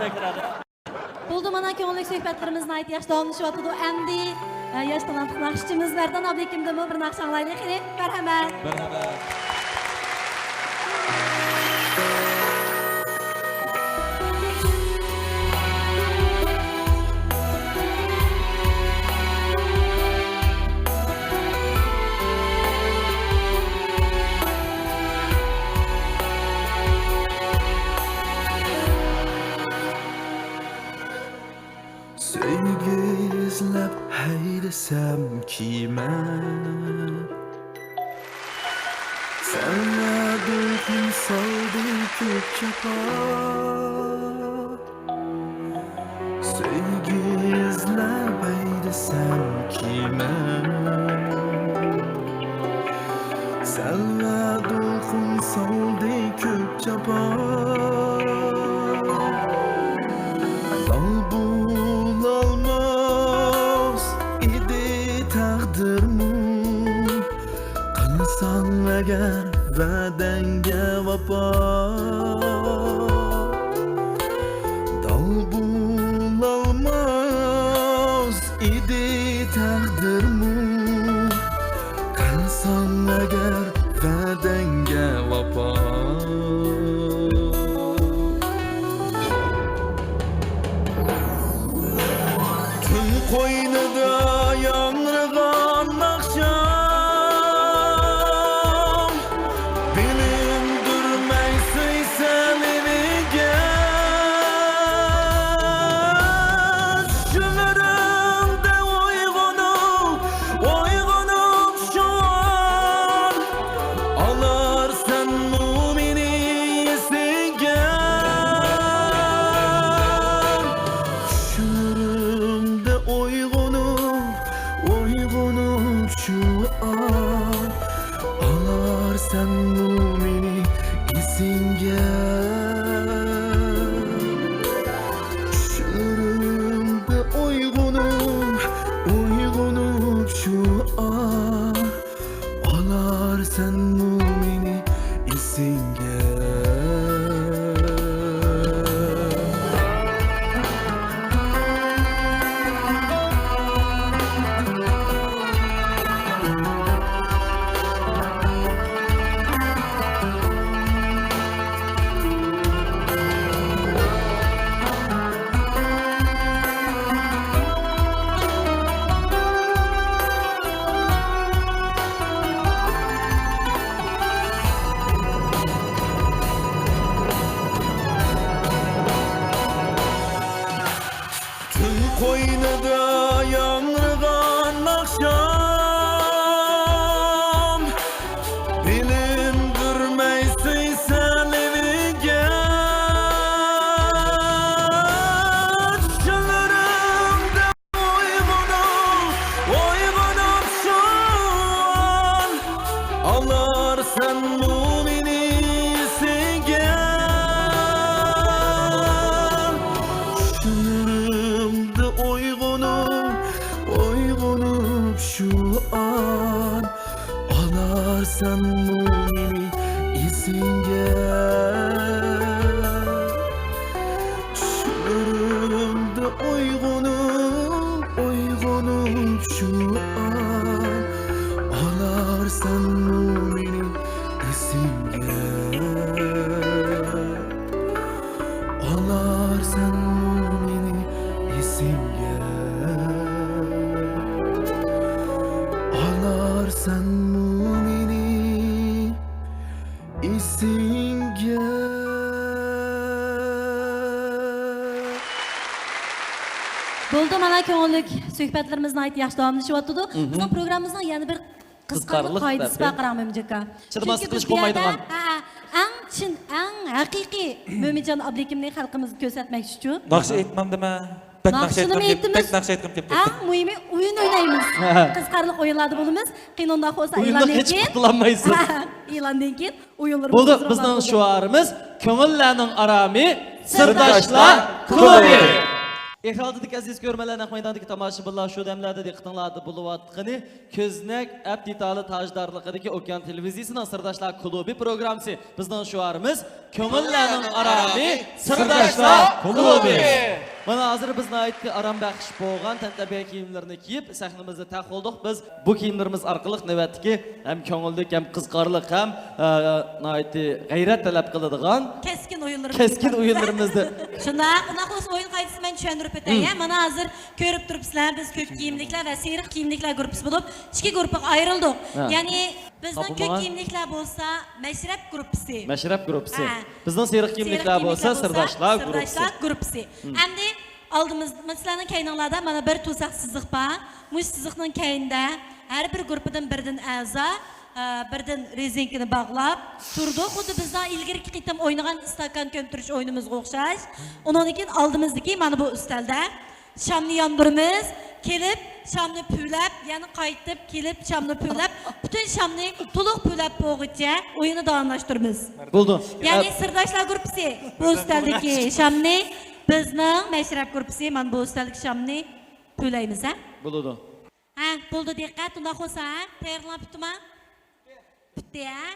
Bo'ldi, mana ko'ngilli suhbatlarimizni aytib yaxshi davomlashyapti. Endi yosh talant naqshchimiz Merdan ablikimdimi bir naqsh anglaylik. Marhamat. Marhamat. Sevgi izlab haydasam kiyma Sana do'kin soldi ko'k chapa Sevgi izlab haydasam kiyma Sana do'kin soldi ko'k chapa Agar va'dangga vafo Dol bo'lolmas edi taqdirmu Qilsam agar va'dangga vafo Tun qo'ynida yomg'irgan naqsham koynida yanırgan akşam bilindirmeysin sen evige Çınırımda oygunum şu an Alar sen mumini sen Çınırımda oygunum şu an Alarsan mumini izinge Çınırımda oygunum şu an Alarsan mumini izinge Alarsan mumini izinge Alarsan mumini izinge Bo'ldi, mana ko'ngillik suhbatlarimizning ayt yaxshi davomlashyapti. Bizning programmamizning yana bir qiziqarli qoidasi bor qaramimjika. Chirmas qilish bo'lmaydigan. Eng chin, eng haqiqiy Mo'minjon Abdikimning xalqimizga ko'rsatmoqchi uchun. Naqsh aytmandimi? Bek naqsh aytdim deb. Eng muhimi o'yin o'ynaymiz. Qiziqarli o'yinlarda bo'lamiz. Qiynoqda bo'lsa O'yinda hech qutlanmaysiz. E'londan keyin o'yinlar Bo'ldi, bizning shuarimiz ko'ngillarning arami sirdoshlar klubi. Ekrandagi aziz ko'rmalar, naqmaydandagi tomoshabinlar shu damlarda diqqatinglarda bo'layotgani Ko'znak Abditali tajdorligidagi Okean televiziyasining Sirdoshlar klubi programmasi. Bizning shuarimiz ko'ngillarning arami sirdoshlar klubi. Mana hozir bizni aytdi aram baxsh bo'lgan tantabiy kiyimlarni kiyib sahnamizda taqoldik. Biz bu kiyimlarimiz orqali navbatdagi ham ko'ngillik, ham qiziqarli, ham aytdi g'ayrat talab qiladigan keskin o'yinlarimizni. Shunday, unaqa o'yin qoidasini men tushuntirib o'tay. Mana hozir ko'rib turibsizlar, biz ko'k kiyimliklar va seriq kiyimliklar guruhi bo'lib, ikki guruhga ayrildik. Ya'ni bizning ko'k kiyimliklar bo'lsa Mashrab guruhi. Mashrab guruhi. Bizning seriq kiyimliklar bo'lsa Sirdoshlar guruhi. Endi oldimiz sizlarning kayninglarda mana bir to'saq siziq bor. Mush siziqning kayinda har bir guruhdan birdan a'zo birdan rezinkini bog'lab turdi. Xuddi bizdan ilgirki qitim o'ynagan istakan ko'ntirish o'yinimizga o'xshash. Undan keyin oldimizdagi mana bu ustalda shamni yondiramiz. Kelib shamni pulab, yana qaytib kelib shamni pulab, butun shamni to'liq pulab bo'g'icha o'yinni davomlashtiramiz. Bo'ldi. Ya'ni Sirdoshlar guruhi bu ustaldagi shamni bizning Mashrab guruhi mana bu ustaldagi shamni pulaymiz, ha? Bo'ldi. Ha, bo'ldi, diqqat, unda qo'sa, tayyorlanib bitdimi? Bitdi, ha?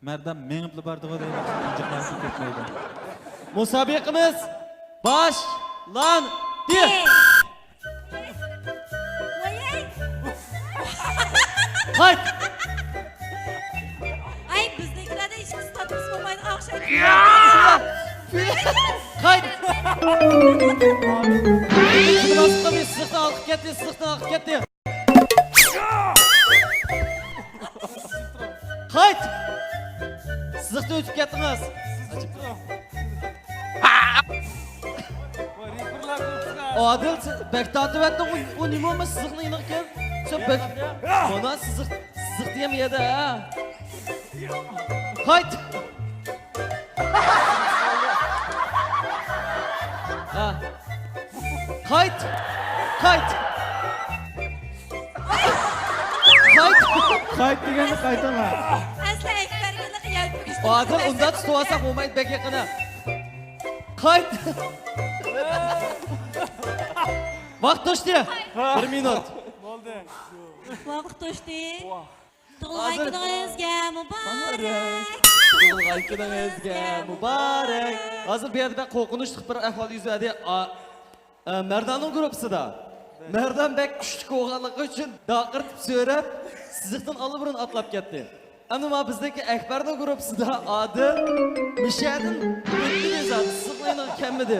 Mardam mengibli bardig'i deydi. Injiqlashib ketmaydi. Musobaqamiz boshlandi. Hayt. Ay, bizniklarda hech kim status bo'lmaydi, o'xshaydi. Hayt. Musobaqamiz siziqdan olib ketdi. Hayt. Siziqdan o'tib ketdingiz. Adil, bek tatib etdin, o nima olmaz siziqni inirken? Bek, bana siziq diyemeydi, ha? Hayt! Hayt! Degeni qaytama. Asla ekbergini qiyalib Adil, unda tutuvasaq olmaydı bek yaqini. Hayt! Vaqt o'tdi. 1 minut. Bo'ldi. Vaqt o'tdi. Tug'ilgan kuningizga muborak. Tug'ilgan kuningizga muborak. Hozir bu yerda qo'rqinchli bir ahvol yuz berdi. Merdanning guruhisida. Merdan bek kuchli bo'lganligi uchun daqirtib so'rab, siziqdan olib atlab ketdi. Ama bizdeki Ekber'de grupsida Adil Mishadin o'tdi siziqlarning kamidi.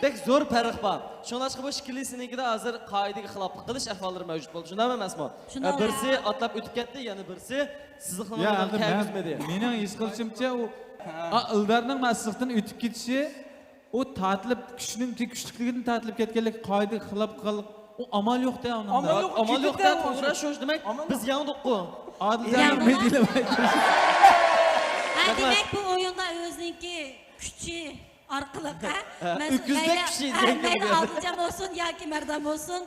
Bek zo'r farq bor. Shundan bu shikilisinikida hozir qoidaga xiloflik qilish ahvollari mavjud bo'ldi. Shundaymi emasmi? Birsi atlab o'tib ketdi, yana birsi siziqlarni kagizmadi. Mening his qilishimcha u Ildarning siziqdan o'tib ketishi o tatilib kishinin kuchliligini tatilib ketganlik qoidaga xilof qilib o amal yo'q-da unda. Amal yo'q-da, to'g'ri shu demak biz yandiq-ku. Odiljon medialar Demek bu oyunda özünki küçü arkalık ha. Öküzdek küçü Mayli Adilcan olsun yoki Merdam olsun.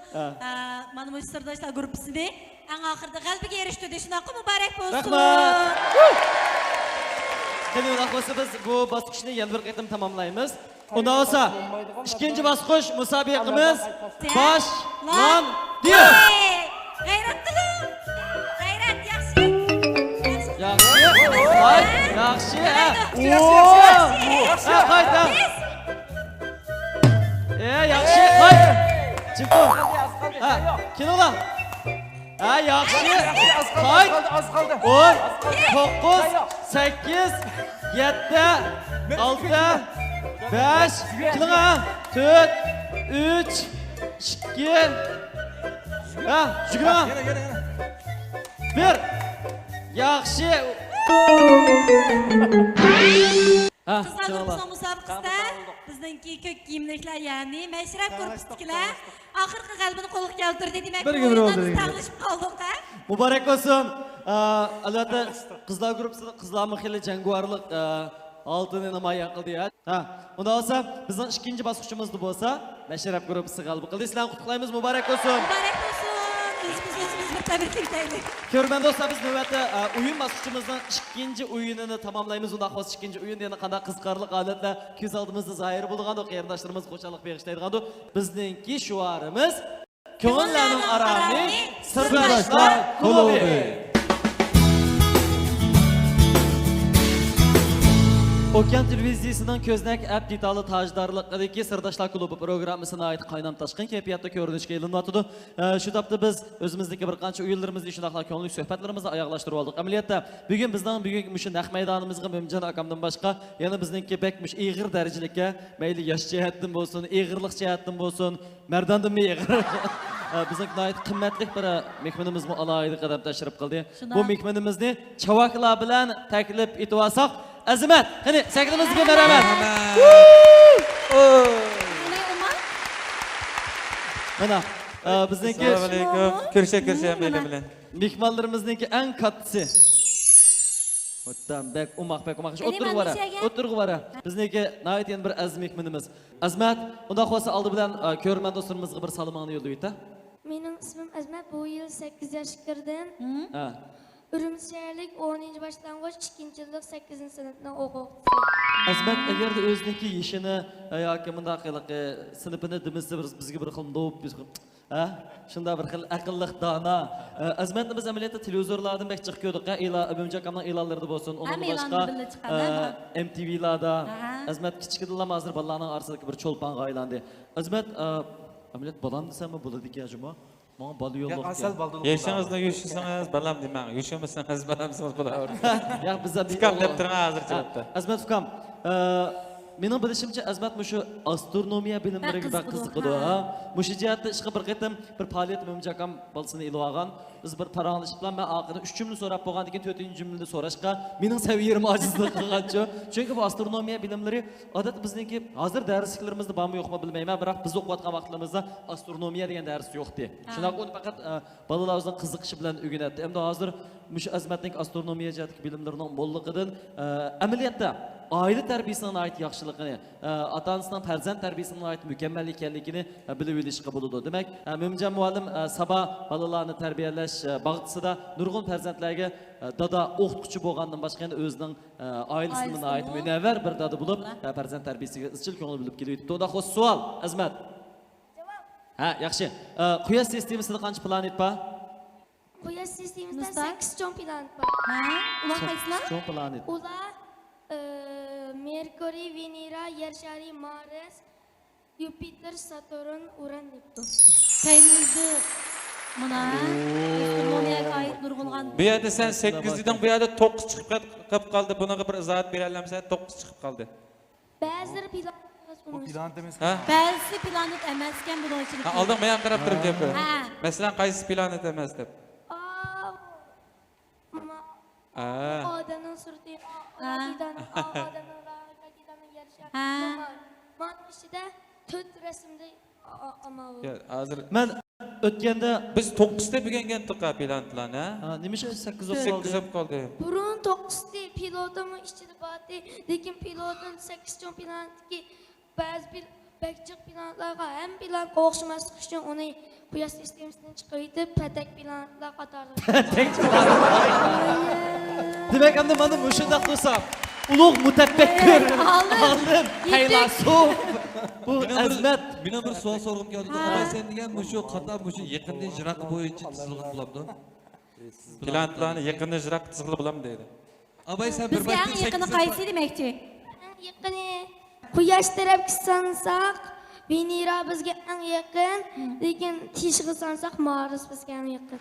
Mana bu sirdoshlar guruhisini eng oxirida g'alabaga erishdi. Shunaqa muborak bo'lsin. Rahmat. Qani unaqa biz bu bosqichni yana bir qatim tamomlaymiz. Undan olsa ikkinchi bosqich musobaqamiz boshlanadi. G'ayrat qiling. G'ayrat yaxshi. Yaxshi. Voy, yaxshi. Qayta. Yaxshi. Qayt. Chiqdi. Kinolar. Yaxshi. Qayt. 10, 9, 8, 7, 6, 5, kinolar. 4, 3, 2, Jugran. 1. Yaxshi. Kızlar musobaqasida bizningki ko'k kiyimliklar, ya'ni Mashrab guruhidagilar oxirgi g'alabani qo'lga keltirdi. Demak, o'yindan tanishib qoldik. Muborak bo'lsin. Albatta, qizlar guruhida qizlarning xili jangovarlik oltinni namoyon qildi. Unda olsa, bizning ikkinchi bosqichimiz bo'lsa, Mashrab guruhi g'alaba qildi. Sizlarni qutlaymiz. Muborak bo'lsin. Muborak bo'lsin. O'zimiz bir tabriklaylik. Ko'rgan do'stlar, biz navbatda o'yin bosqichimizning ikkinchi o'yinini tamomlaymiz. Unda xos ikkinchi o'yinda yana qanday qiziqarli holatlar ko'z oldimizda zohir bo'lganda, qarindoshlarimiz xo'shalik bag'ishlaydiganda, bizningki shuarimiz ko'ngillarning arami sirdoshlar klubi. Okean televiziyasining ko'znak app detali tajdorliqidagi Sirdoshlar klubi programmasına ait qaynam tashqin kayfiyatda ko'rinishga ilinmoqda. Shu topda biz o'zimizdagi bir qancha o'yinlarimizni, shunday ko'ngilli suhbatlarimizni oyoqlashtirib oldik. Amaliyotda bugun bizning bugungi shu naq maydonimizga Memjon akamdan boshqa yana bizningki bekmish ig'ir darajalikka, mayli yosh jihatdan bo'lsin, ig'irlik jihatdan bo'lsin, mardandan ig'ir. Bizning nihoyat qimmatli bir mehmonimiz mu alohida qadam tashrif qildi. Bu mehmonimizni chavaklar bilan taklif etib olsak, Azimat, qani sakrimizga beraman. Mana bizniki Assalomu alaykum. Ko'risha meni bilan. Mehmonlarimizningki eng kattasi. O'tdan bek umaq o'tirg'i bora. Bizniki nihoyat yana bir aziz mehmonimiz. Azmat, unda xolsa oldi bilan ko'rman do'stlarimizga bir salomingni yo'llaydi. Mening ismim Azmat, bu yil 8 yoshga kirdim. Urumchilik 10-chi boshlang'ich 2-yillik 8-sinfning o'quvchisi. Azmat, agarda o'ziniki yeshini yoki bunday qilib sinfini demizsa bizga bir xil dovib shunda bir xil aqlliq dona. Azmatni biz amaliyotda televizorlardan bek chiqib ko'rdik. Abimjakamning e'lonlarida bo'lsin, undan boshqa MTVlarda. Azmat kichkinalar hozir bolalarning orasidagi bir cho'lponga aylandi. Azmat, amaliyot bolam desammi bo'ladi ekan, Mana bal yo'lliq. Yeshingizni yushisangiz balam demang. Yushamasangiz balamsiz bo'laveradi. Yo'q, bizda Fikam deb turgan hozircha bitta. Azmat Fikam, mening bilishimcha Azmat mushu astronomiya bilimlariga bak qiziqadi. Mushu jihatda ishqa bir qatam bir faoliyat Memjakam bolsini ilib olgan. Biz bir paranglashib bilan men oxiri 3 jumla so'rab bo'lgandan keyin 4-jumlani so'rashqa mening saviyam ojizlik qilgancha. Chunki bu astronomiya bilimlari odatda bizningki hozir darsliklarimizda bormi yo'qmi bilmayman, biroq biz o'qiyotgan vaqtlarimizda astronomiya degan dars yo'qdi. Shunaqa uni faqat bolalar o'zining qiziqishi bilan o'rganadi. Endi hozir mushu Azmatning astronomiya jihatdagi bilimlarining bo'lligidan amaliyotda oila tarbiyasiga oid yaxshiligini, ota-onasining farzand tarbiyasiga oid mukammal ekanligini bilib olishga bo'ladi. Demak, Memjon muallim sabah bolalarni tarbiyalash bag'isida nurg'un farzandlarga dada o'qituvchi bo'lgandan boshqa endi o'zining oilasiga oid munavvar bir dada bo'lib, farzand tarbiyasiga izchil ko'ngil bilib kelyapti. To'da xo'sh savol, Azmat. Yaxshi. Quyosh sistemasida qancha planet bor? Quyosh sistemasida 8 cho'ng planet bor. Ular qaysilar? Cho'ng planet. Ular Merkuriy, Venera, Yer shari, Mars, Yupiter, Saturn, Uran, Neptun. Kayningizda mana astronomiyaga oid nurg'ungan. Bu yerda sen 8 deding, bu yerda 9 chiqib qoldi. Bunaqa bir izohat bera olamsan, 9 chiqib qoldi. Ba'zilar planet emas. Ba'zi planet emas ekan buning ichida. Oldin men ham qarab turib gapir. Masalan, qaysi planet emas deb. Odamning surati, odamning yer shari, esimde ama o. hozir Men o'tganda biz 9 deb bilgan pilotlarni, ha? nima ish 8 8 qoldi? deb qoldi. Burun 9'da pilotumu işçili batı. Lekin pilotun 8 çon pilotki bazı bir bekçik pilotlarga hem pilot qo'shmaslik uchun uni quyosh sistemasidan chiqarib patak pilotlar qatorida. Demek endi mana shundoq bo'lsa, ulug' mutafakkir, olim, faylasuf, bu azmat. Meni bir savol sorg'im keldi. Abay sen degan shu qatam shu yaqinda jiroq bo'yicha chizilgan bo'ladi. Pilotlarni yaqinda jiroq chizilib bilaman deydi. Abay sen bir Bizga eng yaqini qaysi demoqchi? Yaqini quyosh tarafga sansak Venera bizga eng yaqin, lekin tishga sansak Mars bizga eng yaqin.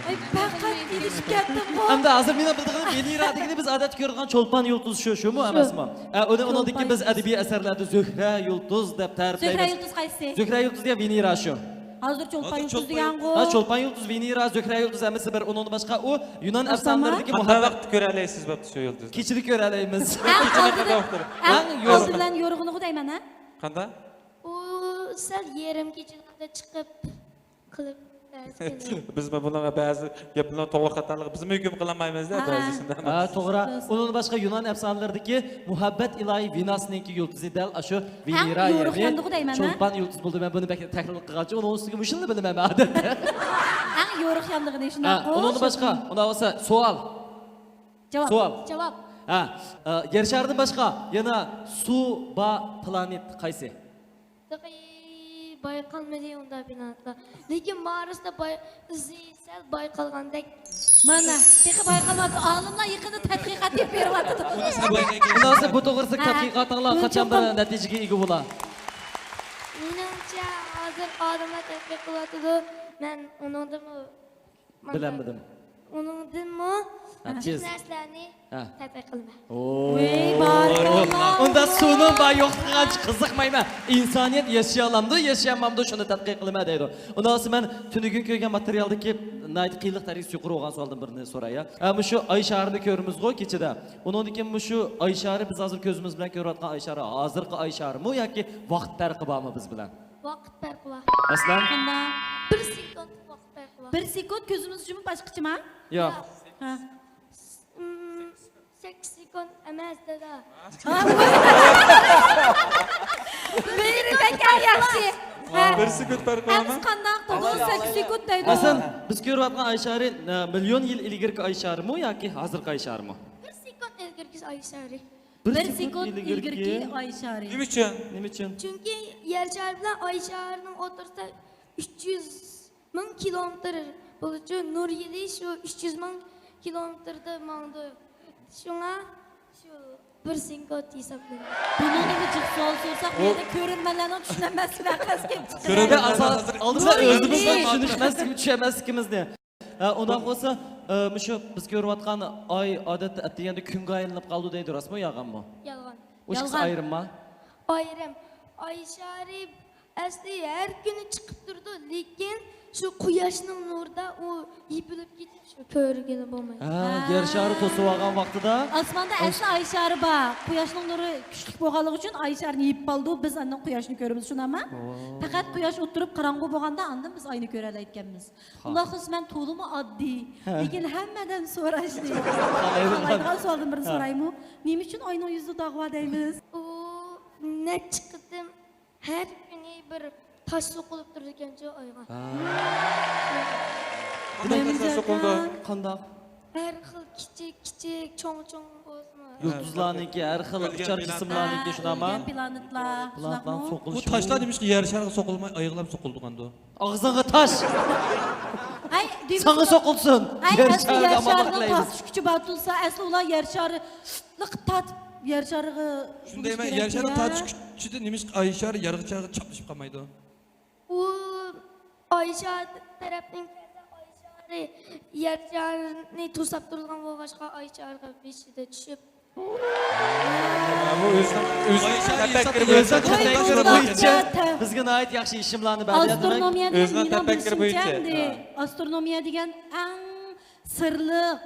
Ay faqat kelishib ketdim bu. Hamda hozir meni bildiğim Venera degani biz odatda ko'rgan cho'lpon yulduz shumi emasmi? Undan biz adabiy asarlarda Zuhra yulduz deb Zuhra ta'riflaymiz. yulduz qaysi? Zuhra yulduz deya Venera shu. Hozir cho'lpon yulduz degan bu. Ha, cho'lpon yulduz Venera, Zuhra yulduz emas, bir undan boshqa u Yunon afsonalaridagi Qanday muhabbat vaqt ko'ra olasiz bo'pti shu yulduzni? kechida ko'ra olamiz. Eng oldidan yo'rig'ini deyman ha. Qanday? U sal yarim kechalarda chiqib qilib Biz bularga ba'zi gaplarni to'g'ri xatolik biz hukm qilolmaymiz-da ba'zisidan. Ha, to'g'ri. Undan boshqa Yunon afsonalaridagi muhabbat ilohiy Venasninki yulduzi dal ashu Venera deyman, ha? cho'lpon yulduz bo'ldi. Men buni takror qilgancha uni ustiga mushulni bilaman odatda. Eng yo'riq yanligini shunday qo'y. Undan boshqa, unda bo'lsa savol. Javob. Savol. Javob. Ha, yer sharidan boshqa yana suv va planet qaysi? Bayqalmadi unda pilotlar. Lekin Marsda sal bayqalgandek. Mana, texi bayqalmadi. Olimlar yaqinda tadqiqot qilib beryapti. Undan bu to'g'risida tadqiqotlar qachon bir natijaga ega bo'ladi? Menimcha hozir olimlar tadqiq qilyapti. Men uningdimi Bilamedim. uningdimi Tez. narsalarni tadqiq qilman. Voy, barakalloh. Unda suvning va yo'qligiga qiziqmayman. Insoniyat yashay olamdi, yashayamamdi, shuni tadqiq qilaman deydi. Undan so'ng men tunugun ko'rgan materialdagi nayt qiyinlik darajasi yuqori bo'lgan savoldan birini so'raya. Shu oy sharini ko'ramiz-ku kechida. Undan keyin shu oy shari biz hozir ko'zimiz bilan ko'rayotgan oy shari hozirgi oy sharimi yoki vaqt farqi bormi biz bilan? Vaqt farqi bor. Aslan? 1 sekund vaqt farqi bor. 1 sekund ko'zimiz yumib boshqachimi? Yo'q. Ha. 8 sekund emas dada. Biriga yaxshi. 1 sekund farqi bormi? Aks qandaq 8 sekund deydi. Aslan biz ko'rayotgan oy shari million yil ilgirki oy sharimi yoki hozirgi oy sharimi? 1 sekund ilgirki oy shari. 1 sekund ilgirki oy shari. Nima uchun? Nima uchun? Chunki yer shari bilan oy sharining o'rtasida 300 ming kilometr bo'luvchi nur yili shu 300 ming kilometrda mangdi. Shunga shu 1 sekund hisoblanadi. Buni nega savol sorsak, bu yerda ko'rinmalarni tushunmasliklar qasga chiqadi. Ko'radi oldida o'zimizga tushunishmaslik, tushunmasligimizni. Undan bo'lsa, shu biz ko'rayotgan oy odatda atdiganda kunga aylanib qoldi deydi, rostmi, yo'qmi? Yolg'on. O'shisi ayrimmi? Ayrim. Oy shari asli har kuni chiqib turdi, lekin shu quyoshning nurida u yipilib ketib shu ko'rgani bo'lmaydi. Yer shari to'sib olgan vaqtida Osmonda asli oy shari bor. Quyoshning nuri kuchli bo'lganligi uchun oy sharini yib qoldi, biz andan quyoshni ko'ramiz, shunami? Faqat quyosh o'tirib qarong'u bo'lganda andan biz oyni ko'ra olganmiz. Allohim men to'limi oddiy, lekin hammadan so'rashdi. Aytgan savoldan birini so'raymi? Nima uchun oyning yuzida dog' bor deymiz? U necha qitim har kuni bir tosh so'qilib turdi ekan-ku oyga. qandoq? Har xil kichik, cho'ng bo'lsin. Yulduzlarniki, har xil uchar jismlarniki shunami? Planetlar, Planetlar Bu so'qilishi. taşlar demiş ki yer şarkı sokulmay ayıqlab sokuldu qandı. Og'zingga tosh. Ay, Sana soqilsin. Ay, asli yer shariga sharining mamaqlaymiz. tosh kuchi batulsa, asli ular yer shari tat yer shariga. Shunday men yer şarkı taç küçüdü demiş ki ay şarkı yargı çarkı çaplaşıp kalmaydı. U Oycha tarafning Oychari yer sharini to'sab turgan bo'lg'achqa Oychariga beshida tushib Bizga nayt yaxshi ishimlarni bajardik. Astronomiya degan eng sirliq,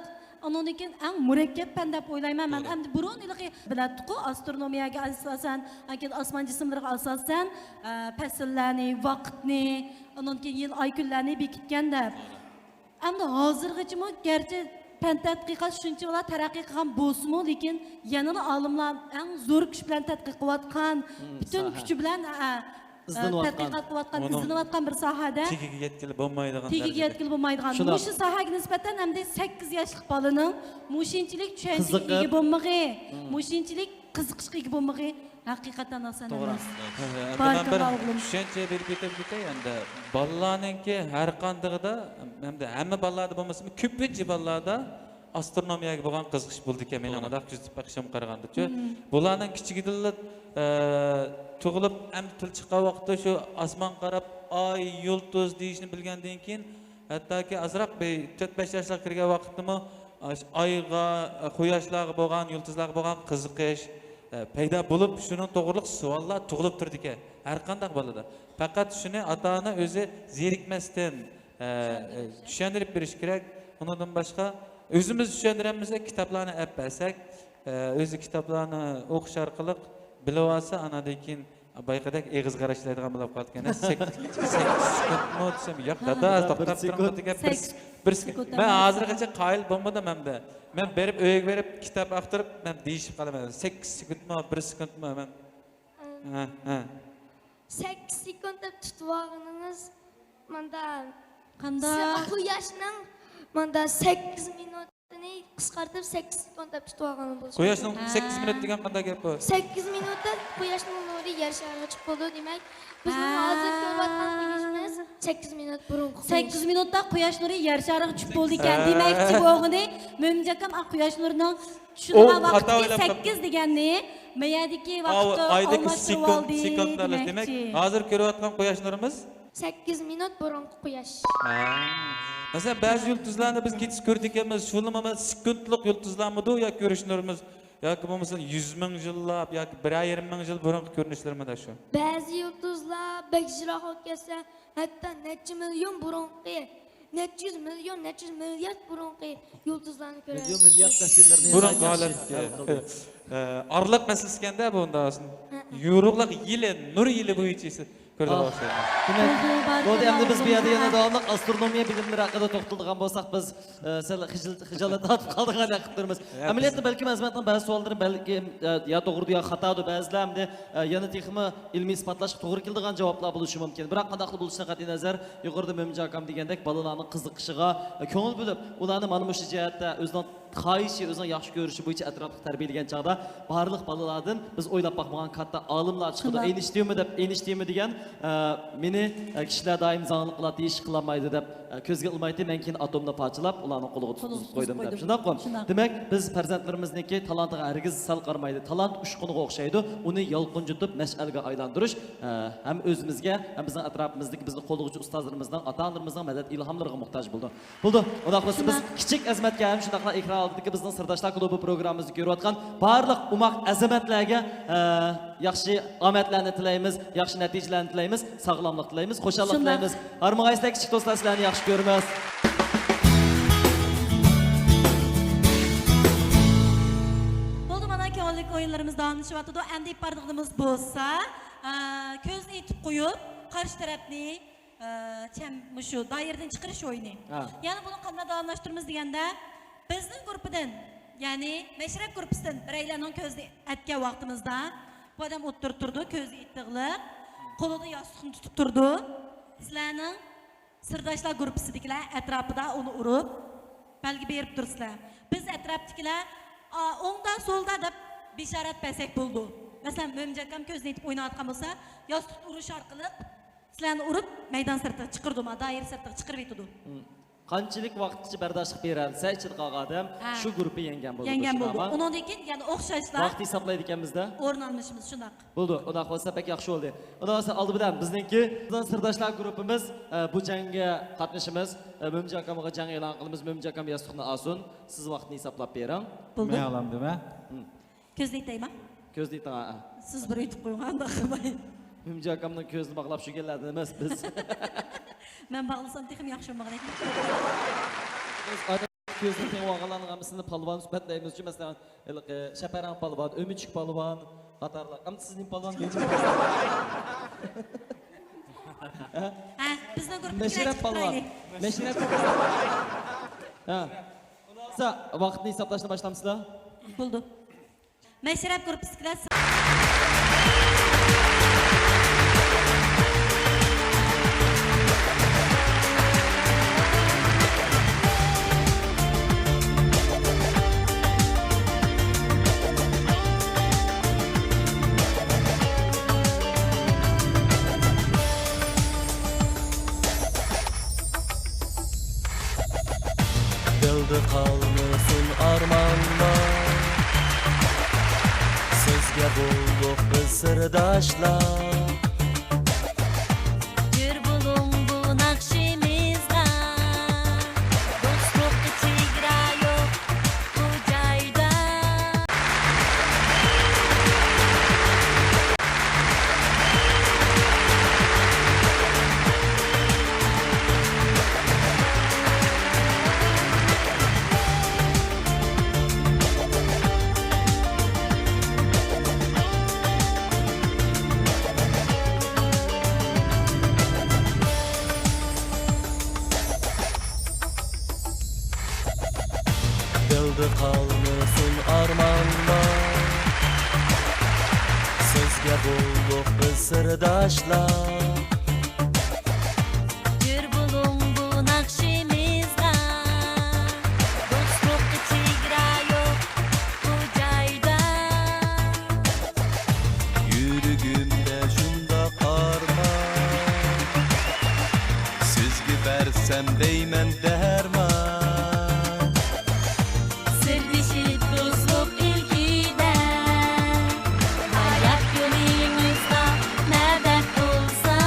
Ondan keyin eng murakkab fan deb o'ylayman men. Endi burun ilg'i biladi-ku, astronomiyaga asosan, keyin osmon jismlariga asosan fasllarni, vaqtni, ondan keyin yil oy kunlarni bekitgan deb. Endi hozirgacha garchi fan tadqiqot shunchalar taraqqiy qilgan bo'lsa-mu, lekin yana olimlar eng zo'r kuch bilan tadqiq qilayotgan, butun kuchi bilan tadqiqot qilayotgan, izlanayotgan bir sohada Tegiga yetkilib bo'lmaydigan. tegiga yetkilib bo'lmaydigan. Shu sohaga nisbatan hamda 8 yoshlik bolaning mushinchilik tushunchaga ega bo'lmag'i, mushinchilik qiziqishga ega bo'lmag'i haqiqatan oson emas. Ben bir tushuncha berib ketay endi. Bolalarningki har qandig'ida hamda hamma bolalarda bo'lmasa, ko'pincha bolalarda astronomiyaga bo'lgan qiziqish bo'ldi ekan. Men unda kuzatib bakishim qaraganda-chi. Bularning kichigidilla tug'ilib ham til chiqqan vaqtda shu osmon qarab, oy, yulduz deyishni bilgandan keyin hattoki azroq 4-5 yoshga kirgan vaqtda oyga, quyoshlarga bo'lgan, yulduzlarga bo'lgan qiziqish paydo bo'lib, shuni to'g'riliq savollar tug'ilib turdi ekan. Har qanday bolada. Faqat shuni ota-ona o'zi zerikmasdan tushuntirib berish kerak. Undan boshqa o'zimiz tushuntiramiz, kitoblarni olib bersak, o'zi kitoblarni o'qish orqali bilib olsa, anadan keyin bayqadak eg'iz qarashlaydigan bo'lib qolgan. 8 sekundmi desam, yo'q, dada, to'xtab turib degan bir sekund. Men hozirgacha qoyil bo'lmadim hamda. Men berib uyga berib kitob o'qtirib, men deyishib qolaman. 8 sekundmi, 1 sekundmi men. 8 sekund deb tutib olganingiz menda qanday quyoshning menda 8 minutini qisqartib 8 sekund deb tutib olganim bo'lsa. Quyoshning 8 minut degan qanday gap bu? 8 minutda quyoshning nuri yer shariga chiqib bo'ldi, demak bizning hozir ko'rayotgan quyoshimiz 8 minut burun. 8 minutda quyosh nuri yer shariga chiqib bo'ldi ekan. Demakchi bo'g'ini Mo'minjakam quyosh nurining shunga vaqti 8 deganni mayadiki vaqti almashtirib oldi. Sekundlar demak, hozir ko'rayotgan quyosh nurimiz 8 minut burun quyosh. Mesela bazı yıldızlarını biz geçiş gördük ama şunun ama sekundluk yıldızlarmıdı o ya görüşlerimiz ya ki bu mesela 100 bin yıllar ya ki 1,20 bin yıl burun görünüşlerimi de şu. Bazı yıldızlar bekçirak olsa hatta neçe milyon burun neçe yüz milyon, neçe milyar burun yıldızlarını görüyoruz. Milyon milyar nesillerini Burun galet. Arlık meselesi kendi bu onda aslında. Yoruluk yılı, nur yılı bu içisi. Bo'ldi, endi biz bu yerda yana davomli astronomiya bilimlari haqida to'xtalgan bo'lsak, biz sal xijolat tortib qoldigan qilib turibmiz. Amaliyotda balki mazmunning ba'zi savollari balki ya to'g'ri yo xatodir, ba'zilar hamda yana texmi ilmiy isbotlashga to'g'ri keladigan javoblar bo'lishi mumkin. Biroq qanday qilib bo'lishidan qat'iy nazar, yuqorida Mo'minjakam degandek bolalarning qiziqishiga ko'ngil bo'lib, ularni mana shu jihatda o'zining xohishi, o'zining yaxshi ko'rishi bo'yicha atrofli tarbiyalagan chog'da barliq bolalardan biz o'ylab boqmagan katta olimlar chiqdi. Eynishdimi degan meni kishilar doim zanglik qiladi, ish qilolmaydi deb ko'zga ilmaydi, men keyin atomni parchalab ularni qo'liga tutqizib qo'ydim deb. Shundaqmi? Demak, biz farzandlarimizniki talantiga hargiz sal qarmaydi. Talant ushquniga o'xshaydi. Uni yolqinjitib mash'alga aylantirish ham o'zimizga, ham bizning atrofimizdagi bizni qo'llovchi ustozlarimizdan, ota-onalarimizdan madad ilhomlariga muhtoj bo'ldi. Unaqa biz kichik azmatga ham shunaqla ekran oldidagi bizning Sirdoshlar klubi programmamizni ko'rayotgan barliq umoq azamatlarga yaxshi omadlarni tilaymiz, yaxshi natijalarni tilaymiz, sog'lomlik tilaymiz, xo'shallik tilaymiz. Armag'aysdagi kichik do'stlar sizlarni yaxshi ko'ramiz. Bo'ldi, mana ko'ngillik o'yinlarimiz davomlashyapti. Endi ipardig'imiz bo'lsa, ko'zni yetib qo'yib, qarshi tarafni shu doiradan chiqarish o'yini. Ya'ni buni qanday davomlashtiramiz deganda, bizning guruhdan, ya'ni Mashrab guruhidan biraylarning ko'zni atgan vaqtimizda bu odam o'tirib turdi, ko'zi yettiqliq, qo'lida yostiqni tutib turdi. Sizlarning Sirdoshlar guruhidagilar atrofida uni urib, belgi berib tursizlar. Biz atrofdagilar o'ngdan so'lda deb bishorat bersak bo'ldi. Masalan, Mo'minjakam ko'zni yetib o'ynayotgan bo'lsa, yostiqni urish orqali sizlarni urib maydon sirtiga chiqirdi, doira sirtiga chiqirib yetdi. Qanchalik vaqtgacha bardoshlik beralsa, ichida qolgan odam shu guruhni yengan bo'ldi. Undan keyin yana o'xshashlar. Vaqt hisoblaydi ekanmizda. O'rin olmishimiz shunaq. Bo'ldi, unaqa bo'lsa pek yaxshi bo'ldi. Undan so'ng oldi bilan bizningki bizning Sirdoshlar guruhimiz bu jangga qatnashimiz, Mo'minjakamga jang e'lon qilamiz. Mo'minjakam yostiqni olsin. Siz vaqtni hisoblab bering. Men olamdimi? Ko'zni yetaymi? Ko'zni yetay. Siz bir yetib qo'yganda qilmang. Mo'minjakamning ko'zini bog'lab shu keladi emas biz. Men bog'lasam texim yaxshi bo'lmagan ekan. ko'zni teng olganlarning hammasini polvon sifatlaymiz uchun masalan shaparang polvon, Ümitchik polvon qatorlar. Ham sizning polvon Ha, bizni guruh Meşrep polvon. Meşrep. Ha. Sa vaqtni hisoblashni boshlamsizlar? Bo'ldi. Meşrep gruppasiga Dilda qalmasin armonlar, sizga bo'ldik biz sirdoshlar. Yur buling bu naqshimizga Do'stlik chegara yo'q bu joyda Dilda qalmasin armonlar, sizga bo'ldik biz sirdoshlar. Yur buling bu naqshimizga Do'stlik chegara yo'q bu joyda Yuragimda shundoq armon, sizga bersam deyman darmon. Sirdishib do'stlik ilkida Hayot yo'lingizda madad bo'lsa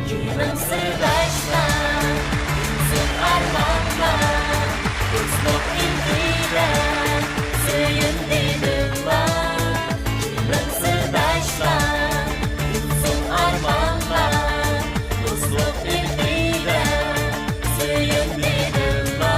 Yurim sirdoshlar, so'ng armonlar Do'stlik ilkida suyundi dillar Yurim sirdoshlar, so'ng armonlar Do'stlik ilkida suyundi dillar